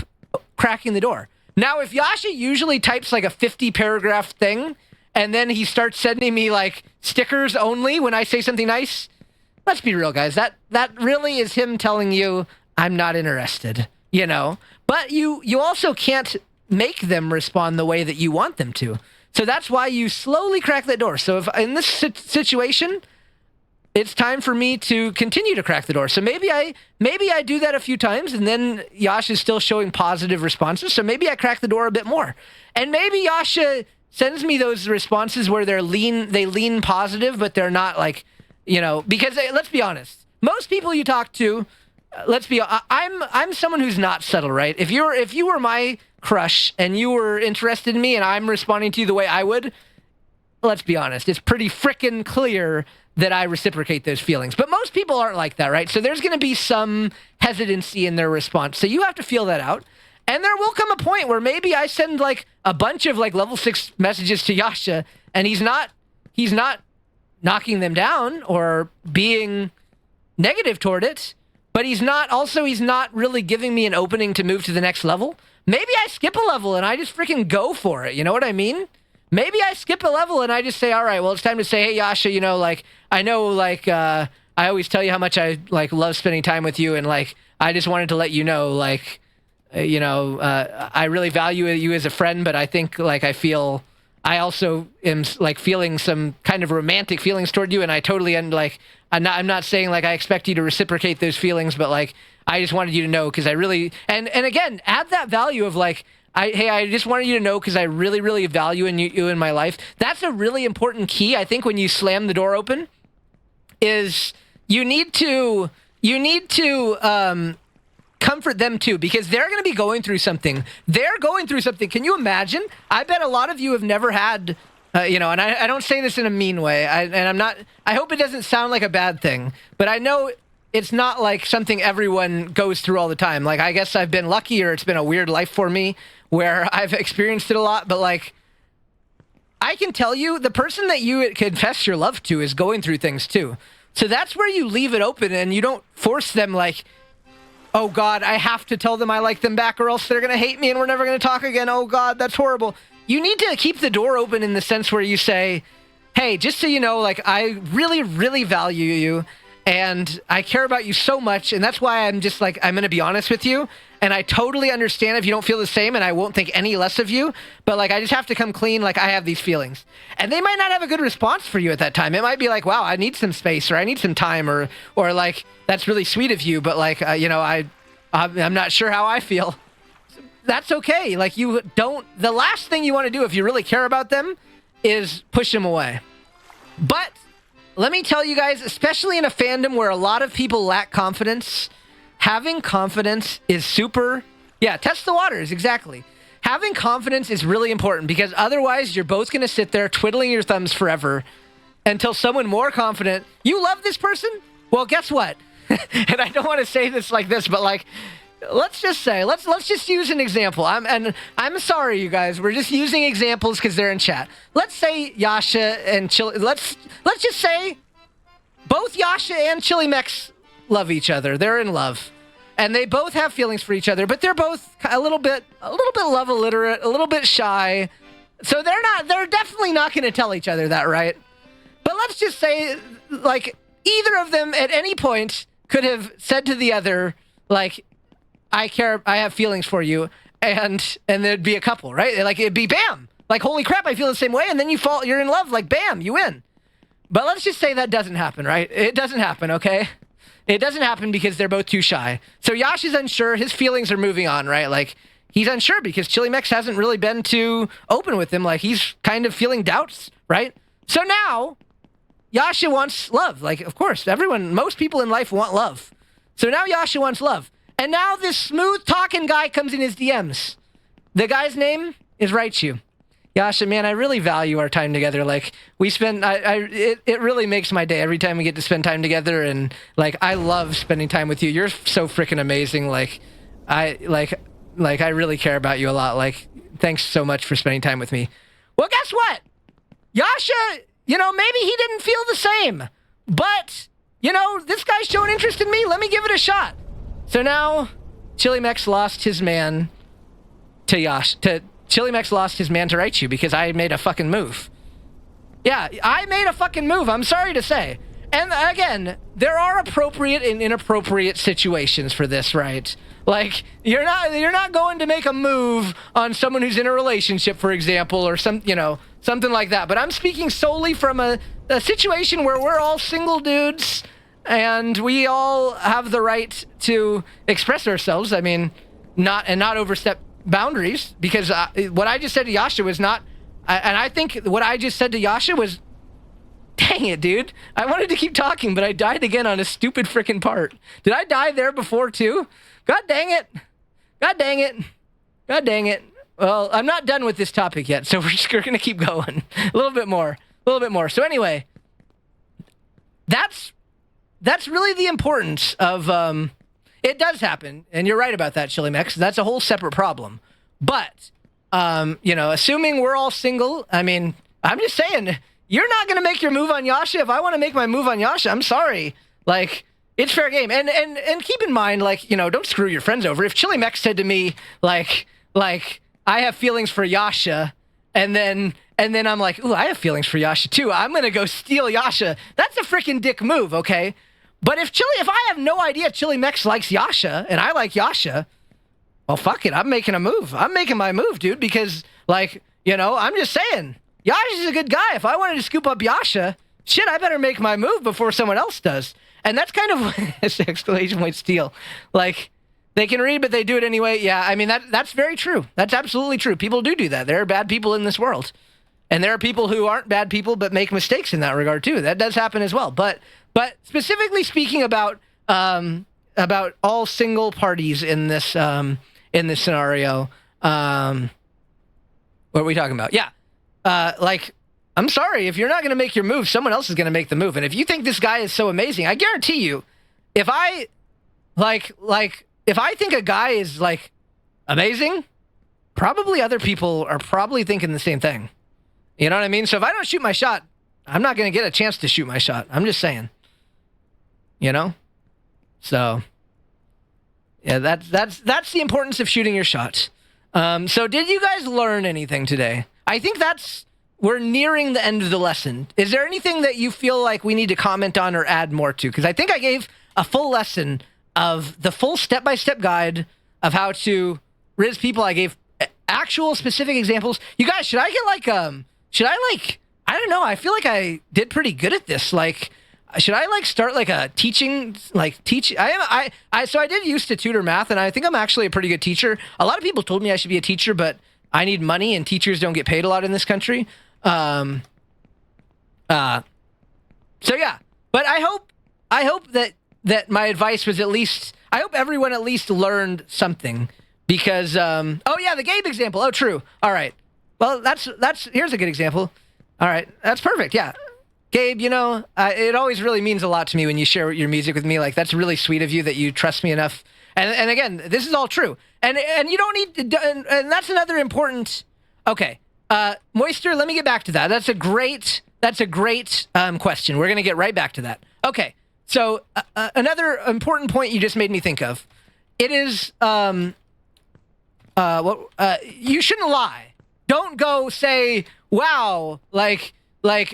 cracking the door. Now, if Yasha usually types like a 50-paragraph thing, and then he starts sending me like stickers only when I say something nice, let's be real, guys. That really is him telling you, I'm not interested, But you also can't make them respond the way that you want them to. So that's why you slowly crack that door. So if in this situation, it's time for me to continue to crack the door. So maybe I do that a few times, and then Yasha is still showing positive responses. So maybe I crack the door a bit more. And maybe Yasha sends me those responses where they lean positive, but they're not like, because let's be honest, most people you talk to, I'm someone who's not subtle, right? If you were my crush and you were interested in me and I'm responding to you the way I would, let's be honest, it's pretty frickin' clear that I reciprocate those feelings. But most people aren't like that, right? So there's going to be some hesitancy in their response. So you have to feel that out. And there will come a point where maybe I send like a bunch of like level 6 messages to Yasha, and he's not knocking them down or being negative toward it, but he's not really giving me an opening to move to the next level. Maybe I skip a level and I just freaking go for it. You know what I mean? Maybe I skip a level and I just say, all right, well, it's time to say, hey, Yasha, like, I know, like, I always tell you how much I, like, love spending time with you, and, like, I just wanted to let you know, like, I really value you as a friend, but I think, like, I also am, like, feeling some kind of romantic feelings toward you, and I totally end, like, I'm not saying, like, I expect you to reciprocate those feelings, but, like, I just wanted you to know, because I really, and again, add that value of, like, I just wanted you to know because I really, really value you in my life. That's a really important key, I think, when you slam the door open, is you need to comfort them too, because they're going to be going through something. They're going through something. Can you imagine? I bet a lot of you have never had, and I don't say this in a mean way, I hope it doesn't sound like a bad thing, but I know it's not like something everyone goes through all the time. Like, I guess I've been lucky, or it's been a weird life for me where I've experienced it a lot, but like, I can tell you the person that you confess your love to is going through things too. So that's where you leave it open and you don't force them like, oh God, I have to tell them I like them back or else they're going to hate me and we're never going to talk again. Oh God, that's horrible. You need to keep the door open in the sense where you say, hey, just so you know, like, I really, really value you. and I care about you so much, and that's why I'm just like, I'm going to be honest with you, and I totally understand if you don't feel the same, and I won't think any less of you, but like, I just have to come clean, like, I have these feelings. And they might not have a good response for you at that time. It might be like, wow, I need some space, or I need some time, or like, that's really sweet of you, but like, you know, I'm not sure how I feel. That's okay. Like, the last thing you want to do if you really care about them is push them away. But let me tell you guys, especially in a fandom where a lot of people lack confidence, having confidence is test the waters, exactly. Having confidence is really important, because otherwise you're both going to sit there twiddling your thumbs forever until someone more confident, you love this person? Well, guess what? And I don't want to say this like this, but like, let's just say, let's just use an example. I'm sorry, you guys. We're just using examples because they're in chat. Let's say Yasha and Chili. Let's just say both Yasha and Chili Mex love each other. They're in love, and they both have feelings for each other. But they're both a little bit love illiterate, a little bit shy. So they're definitely not going to tell each other that, right? But let's just say, like, either of them at any point could have said to the other, like, I have feelings for you, and there'd be a couple, right? Like, it'd be bam, like, holy crap, I feel the same way, and then you're in love, like, bam, you win. But let's just say that doesn't happen, right? It doesn't happen, okay? It doesn't happen because they're both too shy. So Yash is unsure, his feelings are moving on, right? Like, he's unsure because Chili Mex hasn't really been too open with him, like, he's kind of feeling doubts, right? So now, Yasha wants love, like, of course, most people in life want love. So now Yasha wants love. And now this smooth-talking guy comes in his DMs. The guy's name is Raichu. Yasha, man, I really value our time together. Like, we spend, it really makes my day every time we get to spend time together. And, like, I love spending time with you. You're so freaking amazing. Like, I really care about you a lot. Like, thanks so much for spending time with me. Well, guess what? Yasha, you know, maybe he didn't feel the same. But, you know, this guy's showing interest in me. Let me give it a shot. So now, Chili Mex lost his man to Chili Mex lost his man to Raichu because I made a fucking move. Yeah, I made a fucking move, I'm sorry to say. And again, there are appropriate and inappropriate situations for this, right? Like, you're not going to make a move on someone who's in a relationship, for example, or something like that. But I'm speaking solely from a situation where we're all single dudes and we all have the right to express ourselves. I mean, not overstep boundaries, because what I just said to Yasha was not, and I think what I just said to Yasha was, dang it, dude. I wanted to keep talking, but I died again on a stupid freaking part. Did I die there before too? God dang it. God dang it. God dang it. Well, I'm not done with this topic yet, so we're going to keep going. A little bit more. So anyway, that's really the importance of, it does happen, and you're right about that, Chili Mex. That's a whole separate problem. But, you know, assuming we're all single, I mean, I'm just saying, you're not going to make your move on Yasha. If I want to make my move on Yasha, I'm sorry. Like, it's fair game. And keep in mind, like, you know, don't screw your friends over. If Chili Mex said to me, like, I have feelings for Yasha, and then I'm like, ooh, I have feelings for Yasha too, I'm going to go steal Yasha. That's a freaking dick move, okay? But if I have no idea Chili Mex likes Yasha, and I like Yasha, well, fuck it, I'm making a move. I'm making my move, dude, because, like, you know, I'm just saying, Yasha's a good guy. If I wanted to scoop up Yasha, shit, I better make my move before someone else does. And that's kind of exclamation point steal. Like, they can read, but they do it anyway. Yeah, I mean, that's very true. That's absolutely true. People do that. There are bad people in this world. And there are people who aren't bad people but make mistakes in that regard too. That does happen as well. But specifically speaking about all single parties in this scenario, what are we talking about? Yeah. Like, I'm sorry, if you're not going to make your move, someone else is going to make the move. And if you think this guy is so amazing, I guarantee you, if I think a guy is, like, amazing, probably other people are probably thinking the same thing. You know what I mean? So if I don't shoot my shot, I'm not going to get a chance to shoot my shot. I'm just saying. You know? So, yeah, that's the importance of shooting your shot. So did you guys learn anything today? I think that's we're nearing the end of the lesson. Is there anything that you feel like we need to comment on or add more to? Because I think I gave a full lesson of the full step-by-step guide of how to riz people. I gave actual specific examples. You guys, should I get like, I don't know. I feel like I did pretty good at this. Like, should I like start like a teaching, like teach? So I did used to tutor math, and I think I'm actually a pretty good teacher. A lot of people told me I should be a teacher, but I need money, and teachers don't get paid a lot in this country. So yeah, but I hope that my advice was at least, I hope everyone at least learned something, because, oh yeah, the Gabe example. Oh, true. All right. Well, here's a good example. All right. That's perfect. Yeah. Gabe, you know, it always really means a lot to me when you share your music with me. Like, that's really sweet of you that you trust me enough. And again, this is all true. And you don't need to, and that's another important, okay. Moisture, let me get back to that. That's a great question. We're going to get right back to that. Okay. So another important point you just made me think of. It is, you shouldn't lie. Don't go say, wow, like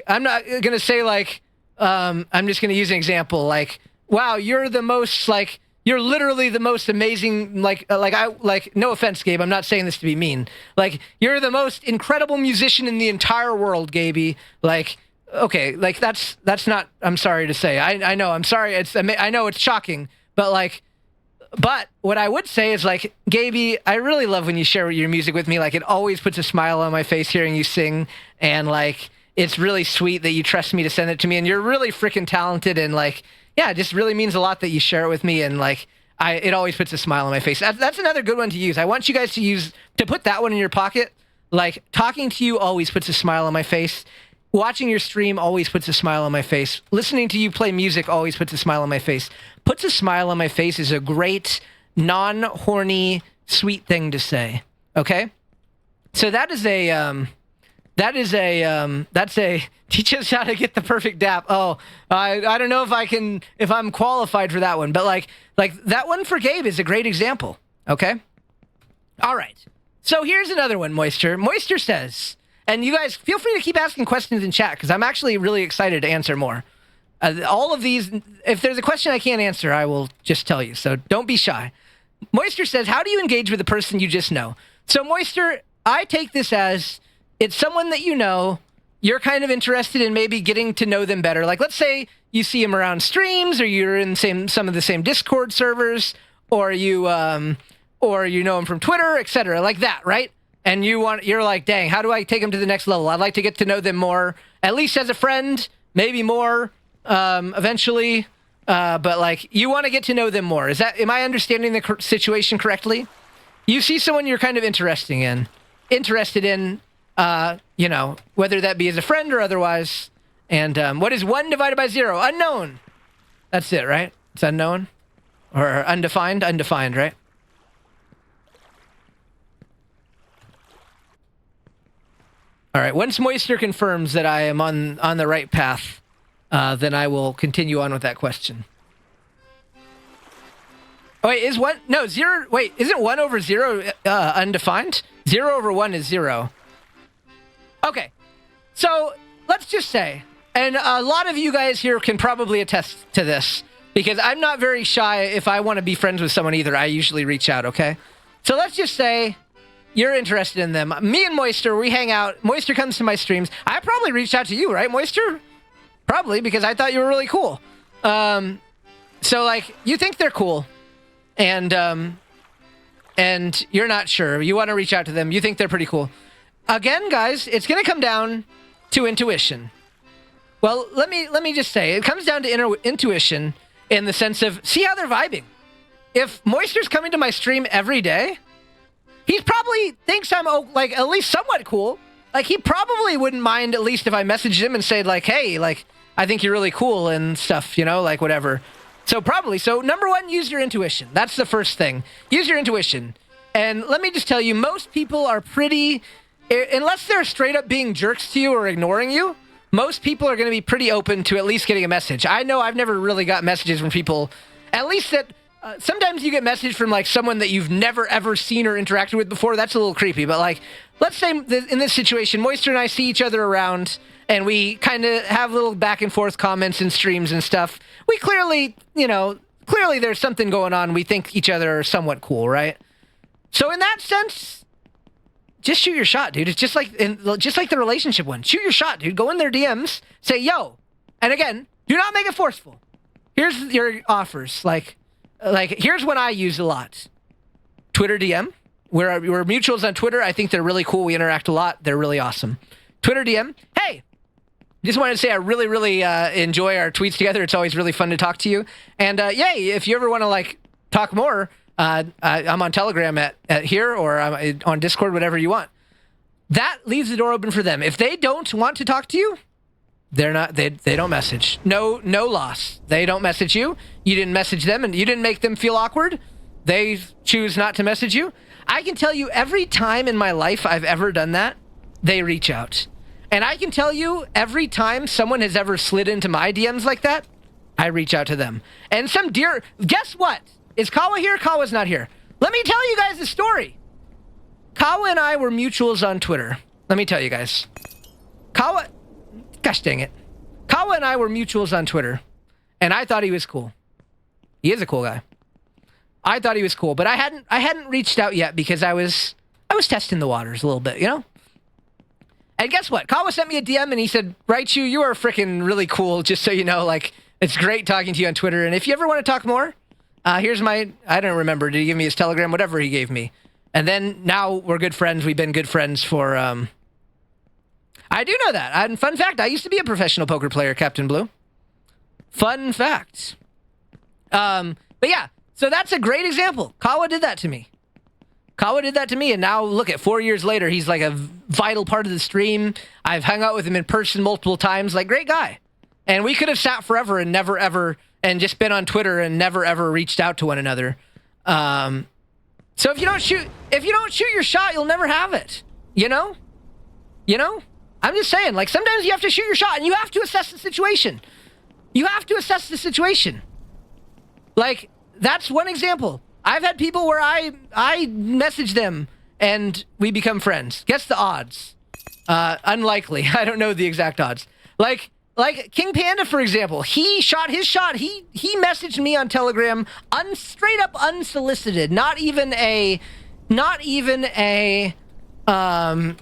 I'm not going to say like, I'm just going to use an example. Like, wow, you're the most, like, you're literally the most amazing, no offense, Gabe, I'm not saying this to be mean. Like, you're the most incredible musician in the entire world, Gaby. Like, okay, like that's not, I'm sorry to say. I know, I'm sorry. I know it's shocking, but what I would say is like, Gaby, I really love when you share your music with me. Like, it always puts a smile on my face hearing you sing, and like, it's really sweet that you trust me to send it to me, and you're really freaking talented, and like, yeah, it just really means a lot that you share it with me, and like, it always puts a smile on my face. That's another good one to use. I want you guys to put that one in your pocket. Like, talking to you always puts a smile on my face. Watching your stream always puts a smile on my face. Listening to you play music always puts a smile on my face. Puts a smile on my face is a great, non-horny, sweet thing to say. Okay? So that's a teach us how to get the perfect dap. Oh, I don't know if I'm qualified for that one, but like that one for Gabe is a great example. Okay? All right. So here's another one, Moisture. Moisture says, and you guys feel free to keep asking questions in chat, because I'm actually really excited to answer more. All of these, if there's a question I can't answer, I will just tell you. So don't be shy. Moisture says, how do you engage with a person you just know? So Moisture, I take this as, it's someone that you know, you're kind of interested in maybe getting to know them better. Like, let's say you see them around streams, or you're in some of the same Discord servers, or you know them from Twitter, etc., like that, right? And you're like, dang, how do I take them to the next level? I'd like to get to know them more, at least as a friend, maybe more, eventually. But like, you want to get to know them more. Am I understanding the situation correctly? You see someone you're kind of interested in, you know, whether that be as a friend or otherwise. And what is 1 divided by 0? Unknown. That's it, right? It's unknown? Or undefined? Undefined, right? All right, once Moisture confirms that I am on the right path, then I will continue on with that question. Oh, wait, is 1... No, 0... Wait, isn't 1 over 0 undefined? 0 over 1 is 0. Okay, so let's just say, and a lot of you guys here can probably attest to this, because I'm not very shy if I want to be friends with someone either. I usually reach out, okay? So let's just say you're interested in them. Me and Moisture, we hang out. Moisture comes to my streams. I probably reached out to you, right, Moisture? Probably, because I thought you were really cool. So, like, you think they're cool, and you're not sure. You want to reach out to them. You think they're pretty cool. Again, guys, it's going to come down to intuition. Well, let me just say, it comes down to intuition in the sense of, see how they're vibing. If Moisture's coming to my stream every day, he probably thinks I'm, like, at least somewhat cool. Like, he probably wouldn't mind, at least if I messaged him and said, like, hey, like, I think you're really cool and stuff, you know, like, whatever. So probably. So number one, use your intuition. That's the first thing. Use your intuition. And let me just tell you, most people are pretty, unless they're straight up being jerks to you or ignoring you, most people are going to be pretty open to at least getting a message. I know I've never really got messages from people, at least that sometimes you get message from like someone that you've never ever seen or interacted with before. That's a little creepy. But like, let's say in this situation, Moister and I see each other around, and we kind of have little back and forth comments and streams and stuff. We clearly, clearly there's something going on. We think each other are somewhat cool, right? So in that sense, just shoot your shot, dude. It's just like the relationship one. Shoot your shot, dude. Go in their DMs, say yo, and again, do not make it forceful. Here's your offers. Like here's one I use a lot. Twitter DM. We're mutuals on Twitter. I think they're really cool. We interact a lot. They're really awesome. Twitter DM. Hey, just wanted to say I really, really enjoy our tweets together. It's always really fun to talk to you. And yay, if you ever want to like talk more, I'm on Telegram at here, or I'm on Discord, whatever you want. That leaves the door open for them. If they don't want to talk to you, they don't message. No loss. They don't message you. You didn't message them, and you didn't make them feel awkward. They choose not to message you. I can tell you every time in my life I've ever done that, they reach out. And I can tell you every time someone has ever slid into my DMs like that, I reach out to them. And guess what? Is Kawa here? Kawa's not here. Let me tell you guys the story. Kawa and I were mutuals on Twitter. Let me tell you guys. Gosh dang it. Kawa and I were mutuals on Twitter, and I thought he was cool. He is a cool guy. I thought he was cool, but I hadn't reached out yet because I was testing the waters a little bit, And guess what? Kawa sent me a DM and he said, Raichu, you are freaking really cool, just so you know, like, it's great talking to you on Twitter, and if you ever want to talk more, here's I don't remember, did he give me his Telegram? Whatever he gave me. And then now we're good friends. We've been good friends for, I do know that. And fun fact, I used to be a professional poker player, Captain Blue. Fun fact. But yeah, so that's a great example. Kawa did that to me. And now look at 4 years later, he's like a vital part of the stream. I've hung out with him in person multiple times. Like, great guy. And we could have sat forever and never ever, and just been on Twitter and never ever reached out to one another. So if you don't shoot your shot, you'll never have it. You know? I'm just saying, like, sometimes you have to shoot your shot and you have to assess the situation. Like, that's one example. I've had people where I message them and we become friends. Guess the odds. Unlikely. I don't know the exact odds. Like King Panda, for example, he shot his shot. He messaged me on Telegram, straight up unsolicited. Not even a,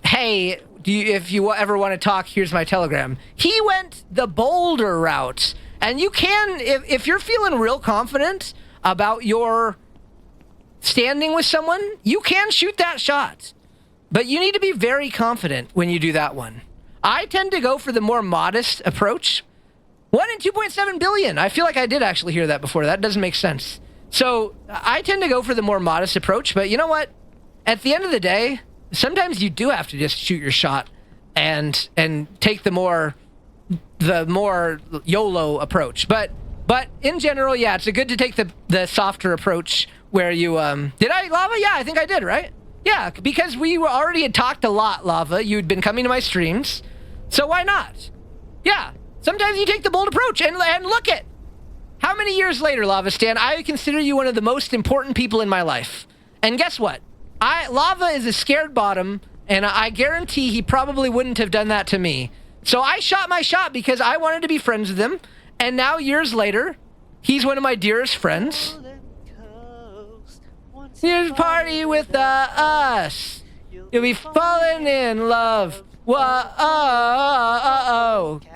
hey, if you ever want to talk, here's my Telegram. He went the bolder route. And you can, if you're feeling real confident about your standing with someone, you can shoot that shot. But you need to be very confident when you do that one. I tend to go for the more modest approach. 1 in 2.7 billion. I feel like I did actually hear that before. That doesn't make sense. So I tend to go for the more modest approach. But you know what? At the end of the day, sometimes you do have to just shoot your shot and take the more YOLO approach. But in general, yeah, it's good to take the softer approach where you did I, Lava? Yeah, I think I did, right? Yeah, because we already had talked a lot, Lava. You'd been coming to my streams, so why not? Yeah, sometimes you take the bold approach, and look at how many years later, Lava Stan, I consider you one of the most important people in my life. And guess what? Lava is a scared bottom, and I guarantee he probably wouldn't have done that to me. So I shot my shot because I wanted to be friends with him, and now years later, he's one of my dearest friends. Here's a party with us. You'll be falling in love. Whoa,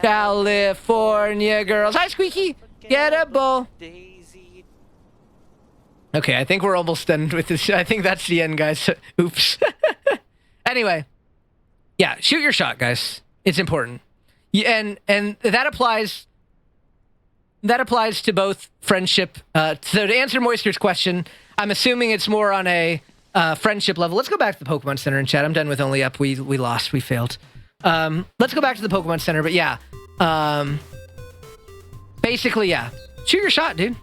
California girls. Hi, Squeaky. Get a bowl. Okay, I think we're almost done with this. I think that's the end, guys. Oops. Anyway, yeah, shoot your shot, guys. It's important. And that applies to both friendship. So to answer Moister's question, I'm assuming it's more on a friendship level. Let's go back to the Pokemon Center in chat. I'm done with Only Up. We lost. We failed. Let's go back to the Pokemon Center. But yeah, basically, yeah. Shoot your shot, dude.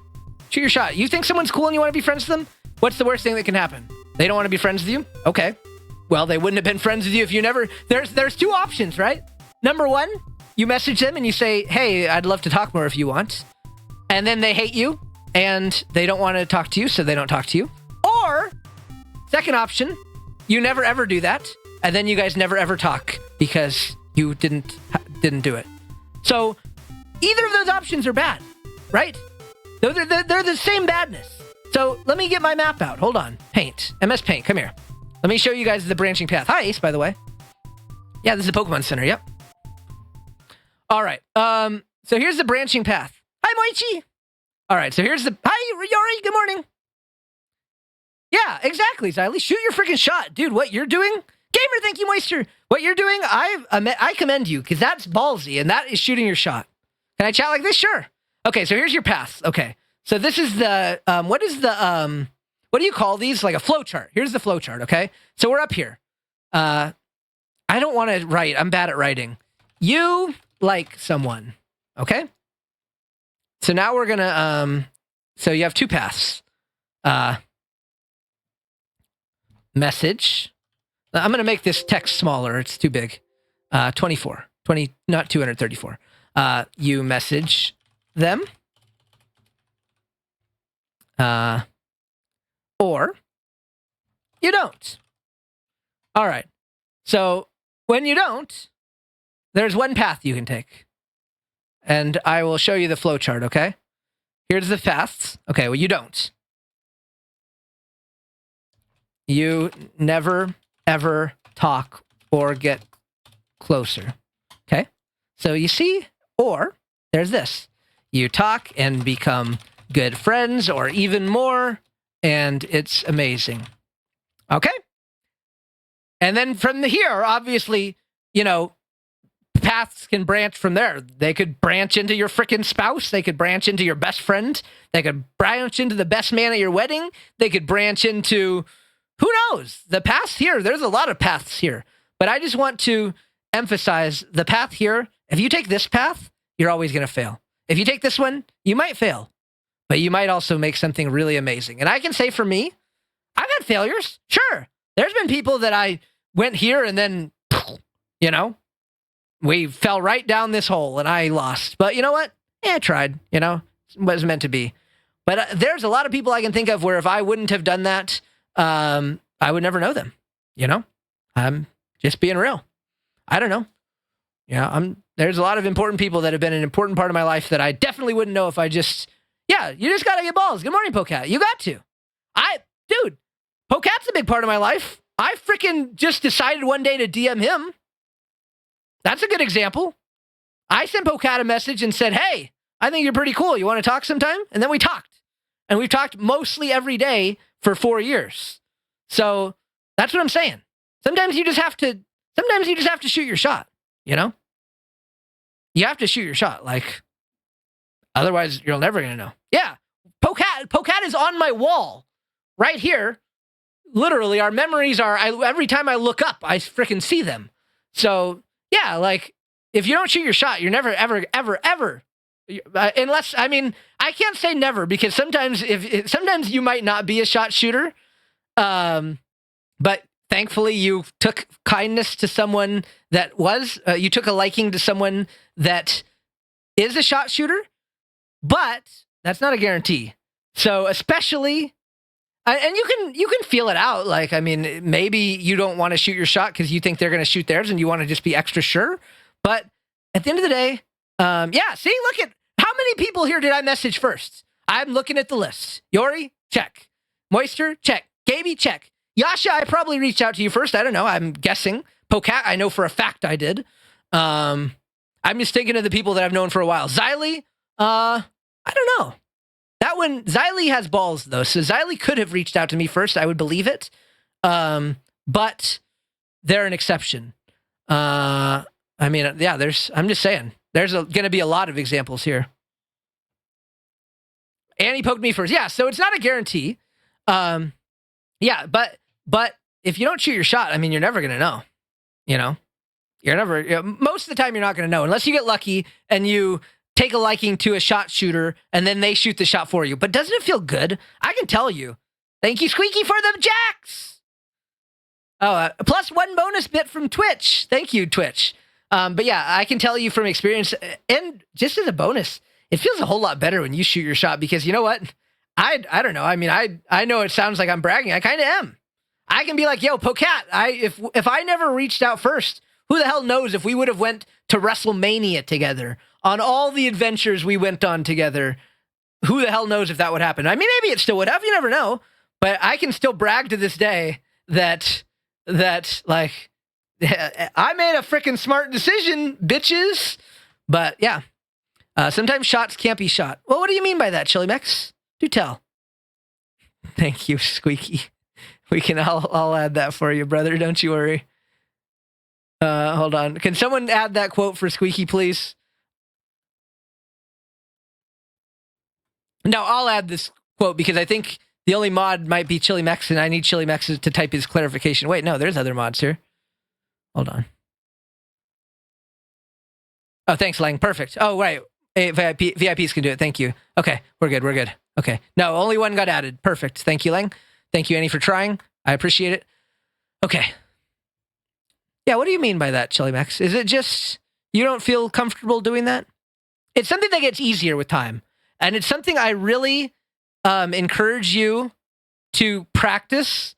Shoot your shot. You think someone's cool and you want to be friends with them? What's the worst thing that can happen? They don't want to be friends with you? Okay. Well, they wouldn't have been friends with you if you never... There's two options, right? Number one, you message them and you say, hey, I'd love to talk more if you want. And then they hate you. and they don't want to talk to you, so they don't talk to you. Or, second option, you never ever do that, and then you guys never ever talk because you didn't do it. So, either of those options are bad, right? They're the same badness. So, let me get my map out. Hold on. Paint. MS Paint, come here. Let me show you guys the branching path. Hi, Ace, by the way. Yeah, this is a Pokemon Center, yep. All right. So here's the branching path. Hi, Moichi. All right, so here's the... Hi, Yori, good morning. Yeah, exactly, Xylee. Shoot your freaking shot. Dude, what you're doing... Gamer, thank you, Moisture. What you're doing, I commend you, because that's ballsy, and that is shooting your shot. Can I chat like this? Sure. Okay, so here's your path. Okay, so this is the... what do you call these? Like a flow chart. Here's the flow chart, okay? So we're up here. I don't want to write. I'm bad at writing. You like someone, okay? So now we're gonna, so you have two paths. Message. I'm gonna make this text smaller. It's too big. 24. 20, not 234. You message them. Or you don't. All right. So when you don't, there's one path you can take. And I will show you the flow chart, okay? Here's the paths. Okay, well, you don't. You never, ever talk or get closer, okay? So you see, or there's this. You talk and become good friends or even more, and it's amazing. Okay? And then from here, obviously, you know, paths can branch from there. They could branch into your freaking spouse. They could branch into your best friend. They could branch into the best man at your wedding. They could branch into, who knows? The paths here, there's a lot of paths here. But I just want to emphasize the path here. If you take this path, you're always going to fail. If you take this one, you might fail. But you might also make something really amazing. And I can say for me, I've had failures. Sure. There's been people that I went here and then, you know, we fell right down this hole and I lost. But you know what? Yeah, I tried, you know, it was meant to be. But there's a lot of people I can think of where if I wouldn't have done that, I would never know them, you know? I'm just being real. I don't know. Yeah, there's a lot of important people that have been an important part of my life that I definitely wouldn't know if I just, yeah, you just got to get balls. Good morning, Pocat. You got to. Dude, Pocat's a big part of my life. I freaking just decided one day to DM him. That's a good example. I sent Pocat a message and said, hey, I think you're pretty cool. You want to talk sometime? And then we talked. And we've talked mostly every day for 4 years. So that's what I'm saying. Sometimes you just have to shoot your shot, you know? You have to shoot your shot. Like, otherwise you're never going to know. Yeah. Pocat is on my wall right here. Literally, our memories are, every time I look up, I freaking see them. So, yeah, like, if you don't shoot your shot, you're never, ever, ever, ever, unless, I mean, I can't say never, because sometimes sometimes you might not be a shot shooter, but thankfully you took kindness to someone that was, you took a liking to someone that is a shot shooter, but that's not a guarantee. So, especially... And you can feel it out. Like, I mean, maybe you don't want to shoot your shot because you think they're going to shoot theirs and you want to just be extra sure. But at the end of the day, yeah, see, look at how many people here did I message first? I'm looking at the list. Yori, check. Moisture, check. Gaby, check. Yasha, I probably reached out to you first. I don't know. I'm guessing. Pocat, I know for a fact I did. I'm just thinking of the people that I've known for a while. Xylee, I don't know. That one, Xylee has balls, though. So Xylee could have reached out to me first. I would believe it. But they're an exception. I mean, yeah, I'm just saying. There's going to be a lot of examples here. Annie poked me first. Yeah, so it's not a guarantee. Yeah, but if you don't shoot your shot, I mean, you're never going to know. You know? Most of the time, you're not going to know. Unless you get lucky and you... take a liking to a shot shooter, and then they shoot the shot for you. But doesn't it feel good? I can tell you. Thank you, Squeaky, for the jacks! Oh, plus 1 bonus bit from Twitch. Thank you, Twitch. But yeah, I can tell you from experience, and just as a bonus, it feels a whole lot better when you shoot your shot, because you know what? I don't know. I mean, I know it sounds like I'm bragging. I kind of am. I can be like, yo, Pocat, if I never reached out first, who the hell knows if we would have went to WrestleMania together, on all the adventures we went on together, who the hell knows if that would happen? I mean, maybe it still would have, you never know, but I can still brag to this day that like, I made a freaking smart decision, bitches. But yeah, sometimes shots can't be shot. Well, what do you mean by that, Chili Mex? Do tell. Thank you, Squeaky. I'll add that for you, brother. Don't you worry. Hold on. Can someone add that quote for Squeaky, please? No, I'll add this quote because I think the only mod might be Chili Mex, and I need Chili Mex to type his clarification. Wait, no, there's other mods here. Hold on. Oh, thanks, Lang. Perfect. Oh, right. Hey, VIPs can do it. Thank you. Okay, we're good. Okay. No, only one got added. Perfect. Thank you, Lang. Thank you, Annie, for trying. I appreciate it. Okay. Yeah, what do you mean by that, Chili Max? Is it just you don't feel comfortable doing that? It's something that gets easier with time. And it's something I really encourage you to practice.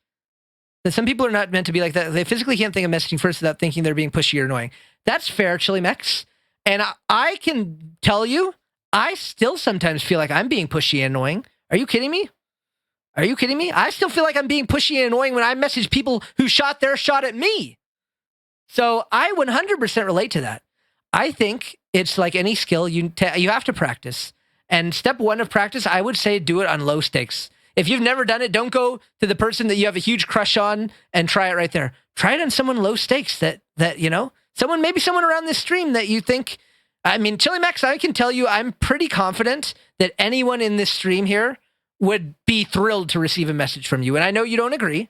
That some people are not meant to be like that. They physically can't think of messaging first without thinking they're being pushy or annoying. That's fair, Chili Mex. And I can tell you, I still sometimes feel like I'm being pushy and annoying. Are you kidding me? I still feel like I'm being pushy and annoying when I message people who shot their shot at me. So I 100% relate to that. I think it's like any skill, you have to practice. And step one of practice, I would say do it on low stakes. If you've never done it, don't go to the person that you have a huge crush on and try it right there. Try it on someone low stakes that you know, maybe someone around this stream that you think, I mean, Chili Max, I can tell you, I'm pretty confident that anyone in this stream here would be thrilled to receive a message from you. And I know you don't agree,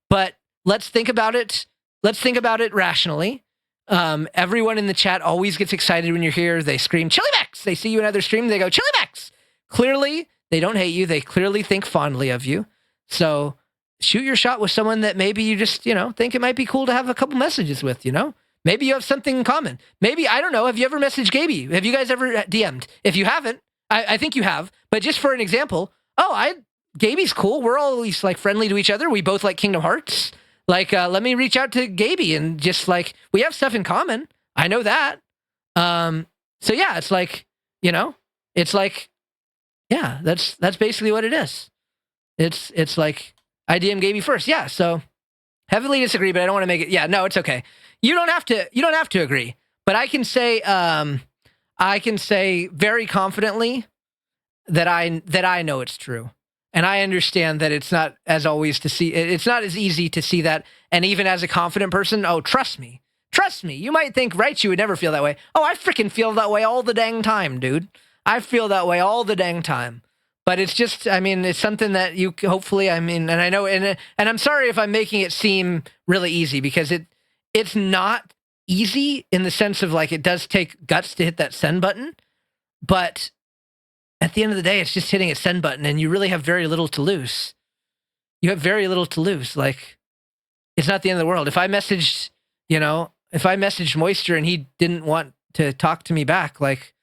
but let's think about it. Let's think about it rationally. Everyone in the chat always gets excited when you're here. They scream, Chili Max! They see you in another stream, they go, Chili Max! Clearly, they don't hate you. They clearly think fondly of you. So shoot your shot with someone that maybe you just, you know, think it might be cool to have a couple messages with, you know? Maybe you have something in common. Maybe, I don't know, have you ever messaged Gaby? Have you guys ever DM'd? If you haven't, I think you have. But just for an example, Gaby's cool. We're always like friendly to each other. We both like Kingdom Hearts. Like, let me reach out to Gaby and just like, we have stuff in common. I know that. So yeah, it's like, you know, it's like, yeah, that's basically what it is. It's like, I DM Gaby first. Yeah. So heavily disagree, but I don't want to make it. Yeah, no, it's okay. You don't have to agree, but I can say very confidently that I know it's true. And I understand that it's not as easy to see that. And even as a confident person, oh, trust me. You might think, right, you would never feel that way. Oh, I freaking feel that way all the dang time, dude. I feel that way all the dang time. But it's just, I mean, it's something that you hopefully, I mean, and I know, and I'm sorry if I'm making it seem really easy, because it's not easy in the sense of like, it does take guts to hit that send button. But at the end of the day, it's just hitting a send button, and you really have very little to lose. Like, it's not the end of the world. If I messaged Moisture and he didn't want to talk to me back, like,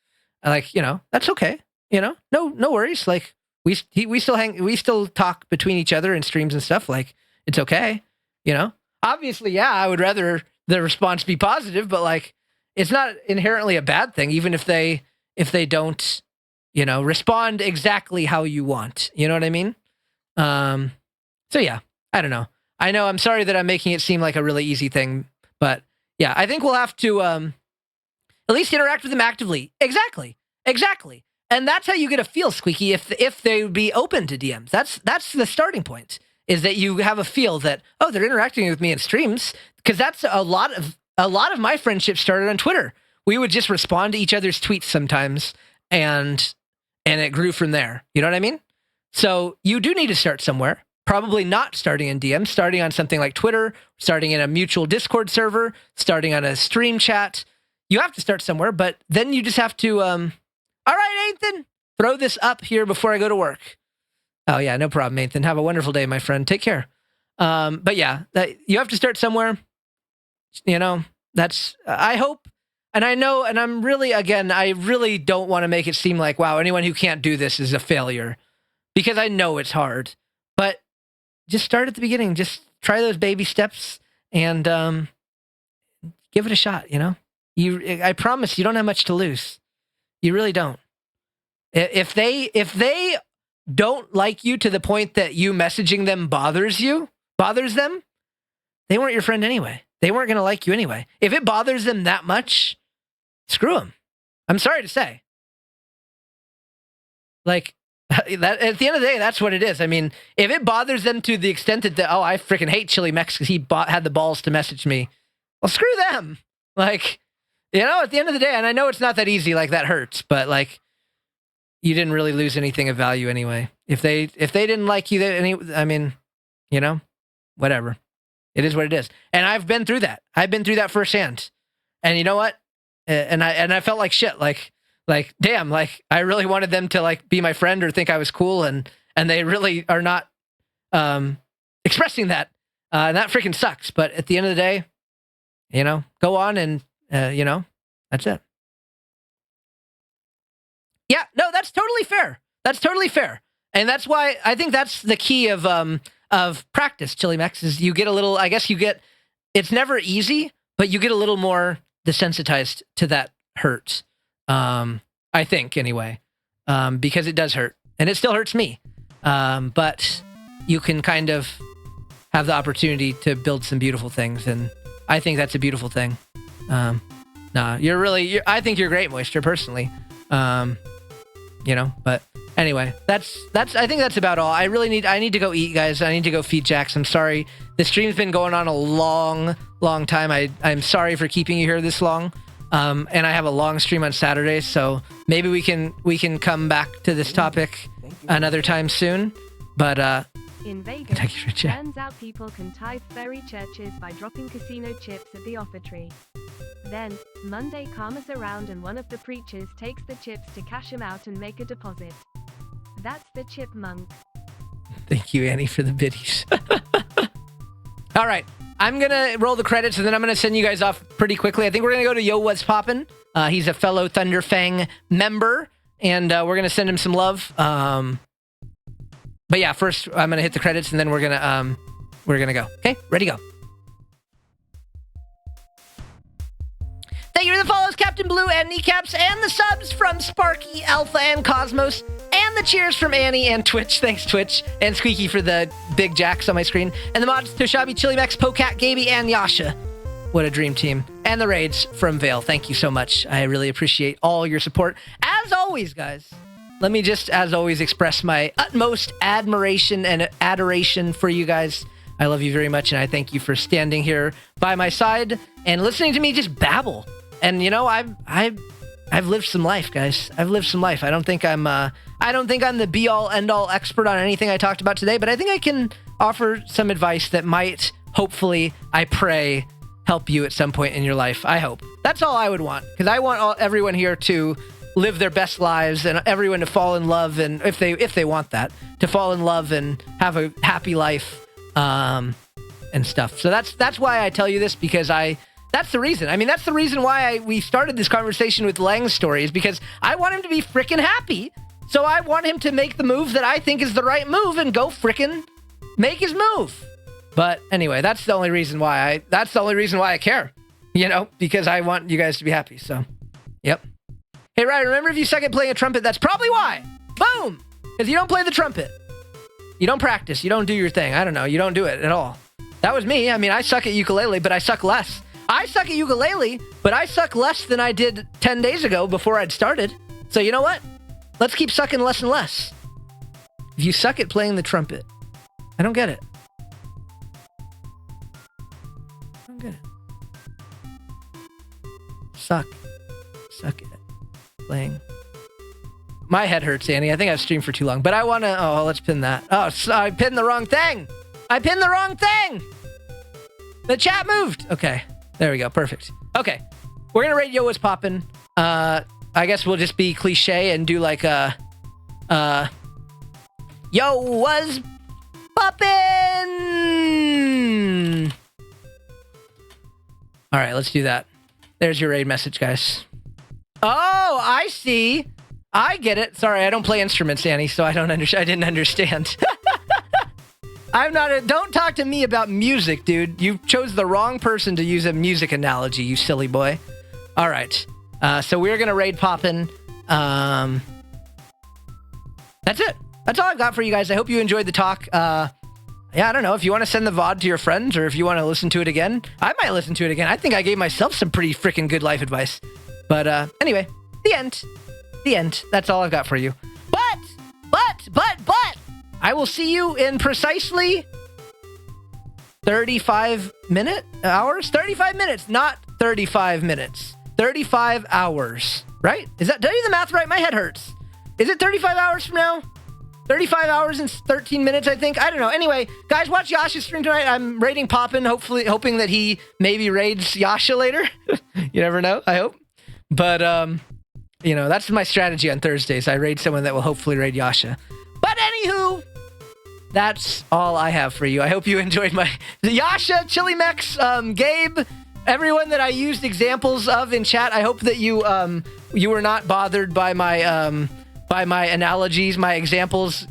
you know, that's okay. You know, no worries. Like, we still talk between each other in streams and stuff. Like, it's okay. You know, obviously, yeah, I would rather the response be positive, but like, it's not inherently a bad thing, even if they don't, you know, respond exactly how you want. You know what I mean? So yeah, I don't know. I know I'm sorry that I'm making it seem like a really easy thing, but yeah, I think we'll have to at least interact with them actively. Exactly. And that's how you get a feel, Squeaky, if they would be open to DMs. That's the starting point, is that you have a feel that, oh, they're interacting with me in streams, because that's a lot of my friendships started on Twitter. We would just respond to each other's tweets sometimes, and it grew from there. You know what I mean? So you do need to start somewhere. Probably not starting in DMs, starting on something like Twitter, starting in a mutual Discord server, starting on a stream chat. You have to start somewhere, but then you just have to, all right, Nathan, throw this up here before I go to work. Oh yeah, no problem, Nathan. Have a wonderful day, my friend. Take care. But yeah, you have to start somewhere. You know, I hope, and I know, and I really don't want to make it seem like, wow, anyone who can't do this is a failure. because I know it's hard. But just start at the beginning. Just try those baby steps and give it a shot, you know? I promise you don't have much to lose. You really don't. If they don't like you to the point that you messaging them bothers them, they weren't your friend anyway. They weren't going to like you anyway. If it bothers them that much, screw them. I'm sorry to say. Like, that, at the end of the day, that's what it is. I mean, if it bothers them to the extent that, I freaking hate Chili Mex because he had the balls to message me, well, screw them. Like, you know, at the end of the day, and I know it's not that easy, like, that hurts, but, like, you didn't really lose anything of value anyway. If they didn't like you, I mean, you know, whatever. It is what it is. And I've been through that. I've been through that firsthand. And you know what? And I felt like shit. Like damn, like I really wanted them to like be my friend or think I was cool, and they really are not expressing that. And that freaking sucks. But at the end of the day, you know, go on and you know, that's it. Yeah, no, that's totally fair. That's totally fair. And that's why I think that's the key of practice, Chili Mex, is you get a little, I guess it's never easy, but you get a little more desensitized to that hurt. I think anyway, because it does hurt and it still hurts me. But you can kind of have the opportunity to build some beautiful things. And I think that's a beautiful thing. I think you're great, Moisture, personally. You know, but anyway, I think that's about all. I need to go eat, guys. I need to go feed Jax. I'm sorry. The stream's been going on a long time. I'm sorry for keeping you here this long. And I have a long stream on Saturday, so maybe we can come back to this topic another time soon. But in Vegas, turns out people can tithe fairy churches by dropping casino chips at the offer tree. Then, Monday comes around and one of the preachers takes the chips to cash them out and make a deposit. That's the chipmunk. Thank you, Annie, for the biddies. All right, I'm going to roll the credits and then I'm going to send you guys off pretty quickly. I think we're going to go to Yo What's Poppin'. He's a fellow Thunderfang member, and we're going to send him some love. But yeah, first I'm going to hit the credits and then we're going to go. Okay, ready, go. Thank you for the follows, Captain Blue and Kneecaps, and the subs from Sparky, Alpha, and Cosmos, and the cheers from Annie and Twitch. Thanks, Twitch. And Squeaky for the big jacks on my screen. And the mods, Toshabi, Chili Mex, Pocat, Gaby, and Yasha. What a dream team. And the raids from Vale. Thank you so much. I really appreciate all your support. As always, guys, let me just, as always, express my utmost admiration and adoration for you guys. I love you very much, and I thank you for standing here by my side and listening to me just babble. And you know, I've lived some life, guys. I've lived some life. I don't think I'm the be all end all expert on anything I talked about today, but I think I can offer some advice that might, hopefully, I pray, help you at some point in your life. I hope. That's all I would want, because I want everyone here to live their best lives and everyone to fall in love, and if they want that, to fall in love and have a happy life, and stuff. So that's why I tell you this, because that's the reason. I mean, that's the reason why we started this conversation with Lang's story, is because I want him to be freaking happy. So I want him to make the move that I think is the right move and go freaking make his move. But anyway, that's the only reason why I care, you know, because I want you guys to be happy. So, yep. Hey, Ryan, remember, if you suck at playing a trumpet, that's probably why. Boom! Because you don't play the trumpet. You don't practice. You don't do your thing. I don't know. You don't do it at all. That was me. I mean, I suck at ukulele, but I suck less. I suck at ukulele, but I suck less than I did 10 days ago before I'd started. So you know what? Let's keep sucking less and less. If you suck at playing the trumpet, I don't get it. I don't get it. Suck at playing. My head hurts, Annie. I think I've streamed for too long, but I want to... Oh, let's pin that. Oh, I pinned the wrong thing. The chat moved. Okay. There we go. Perfect. Okay. We're going to rate Yo What's Poppin'. I guess we'll just be cliche and do like a... Yo What's Poppin'! All right, let's do that. There's your raid message, guys. Oh, I see. I get it. Sorry, I don't play instruments, Annie, so I didn't understand. I'm not don't talk to me about music, dude. You chose the wrong person to use a music analogy, you silly boy. All right. So we're going to raid Poppin'. That's it. That's all I've got for you guys. I hope you enjoyed the talk. Yeah, I don't know if you want to send the VOD to your friends or if you want to listen to it again. I might listen to it again. I think I gave myself some pretty freaking good life advice. But anyway, the end. The end. That's all I've got for you. But I will see you in precisely 35 hours? 35 minutes, not 35 minutes. 35 hours, right? Did I do the math right? My head hurts. Is it 35 hours from now? 35 hours and 13 minutes, I think. I don't know. Anyway, guys, watch Yasha's stream tonight. I'm raiding Poppin', hoping that he maybe raids Yasha later. You never know, I hope. But, you know, that's my strategy on Thursdays. I raid someone that will hopefully raid Yasha. But anywho, that's all I have for you. I hope you enjoyed the Yasha, Chili Mex, Gabe, everyone that I used examples of in chat. I hope that you were not bothered by my analogies, my examples.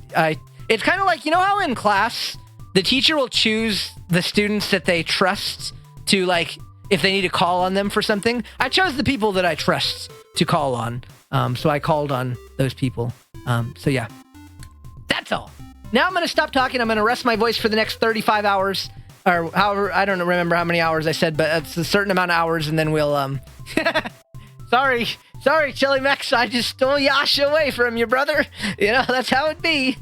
It's kind of like, you know how in class the teacher will choose the students that they trust to, like, if they need to call on them for something. I chose the people that I trust to call on. So I called on those people. So yeah, that's all. Now I'm going to stop talking. I'm going to rest my voice for the next 35 hours or however, I don't remember how many hours I said, but it's a certain amount of hours and then we'll, sorry, Chili Mex, I just stole Yasha away from you, brother. You know, that's how it be.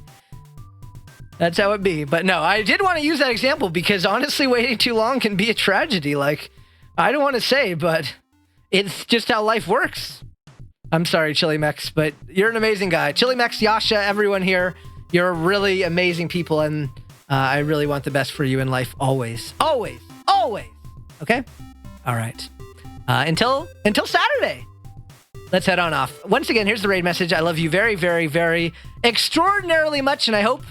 That's how it be. But no, I did want to use that example because honestly, waiting too long can be a tragedy. Like, I don't want to say, but it's just how life works. I'm sorry, Chili Mex, but you're an amazing guy. Chili Mex, Yasha, everyone here, you're really amazing people, and I really want the best for you in life always. Always. Always. Okay? All right. Until Saturday. Let's head on off. Once again, here's the raid message. I love you very, very, very extraordinarily much, and I hope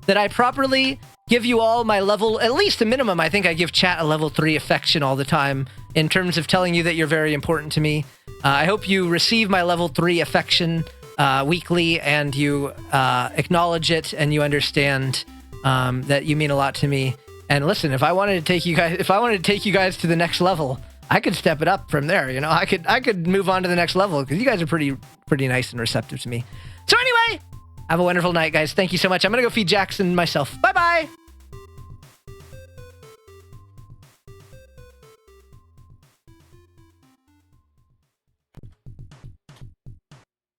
that I properly give you all my level, at least a minimum. I think I give chat a level 3 affection all the time in terms of telling you that you're very important to me. I hope you receive my level 3 affection weekly, and you acknowledge it, and you understand that you mean a lot to me. And listen, if I wanted to take you guys to the next level, I could step it up from there. You know, I could move on to the next level because you guys are pretty nice and receptive to me. So anyway, have a wonderful night, guys. Thank you so much. I'm gonna go feed Jackson myself. Bye bye.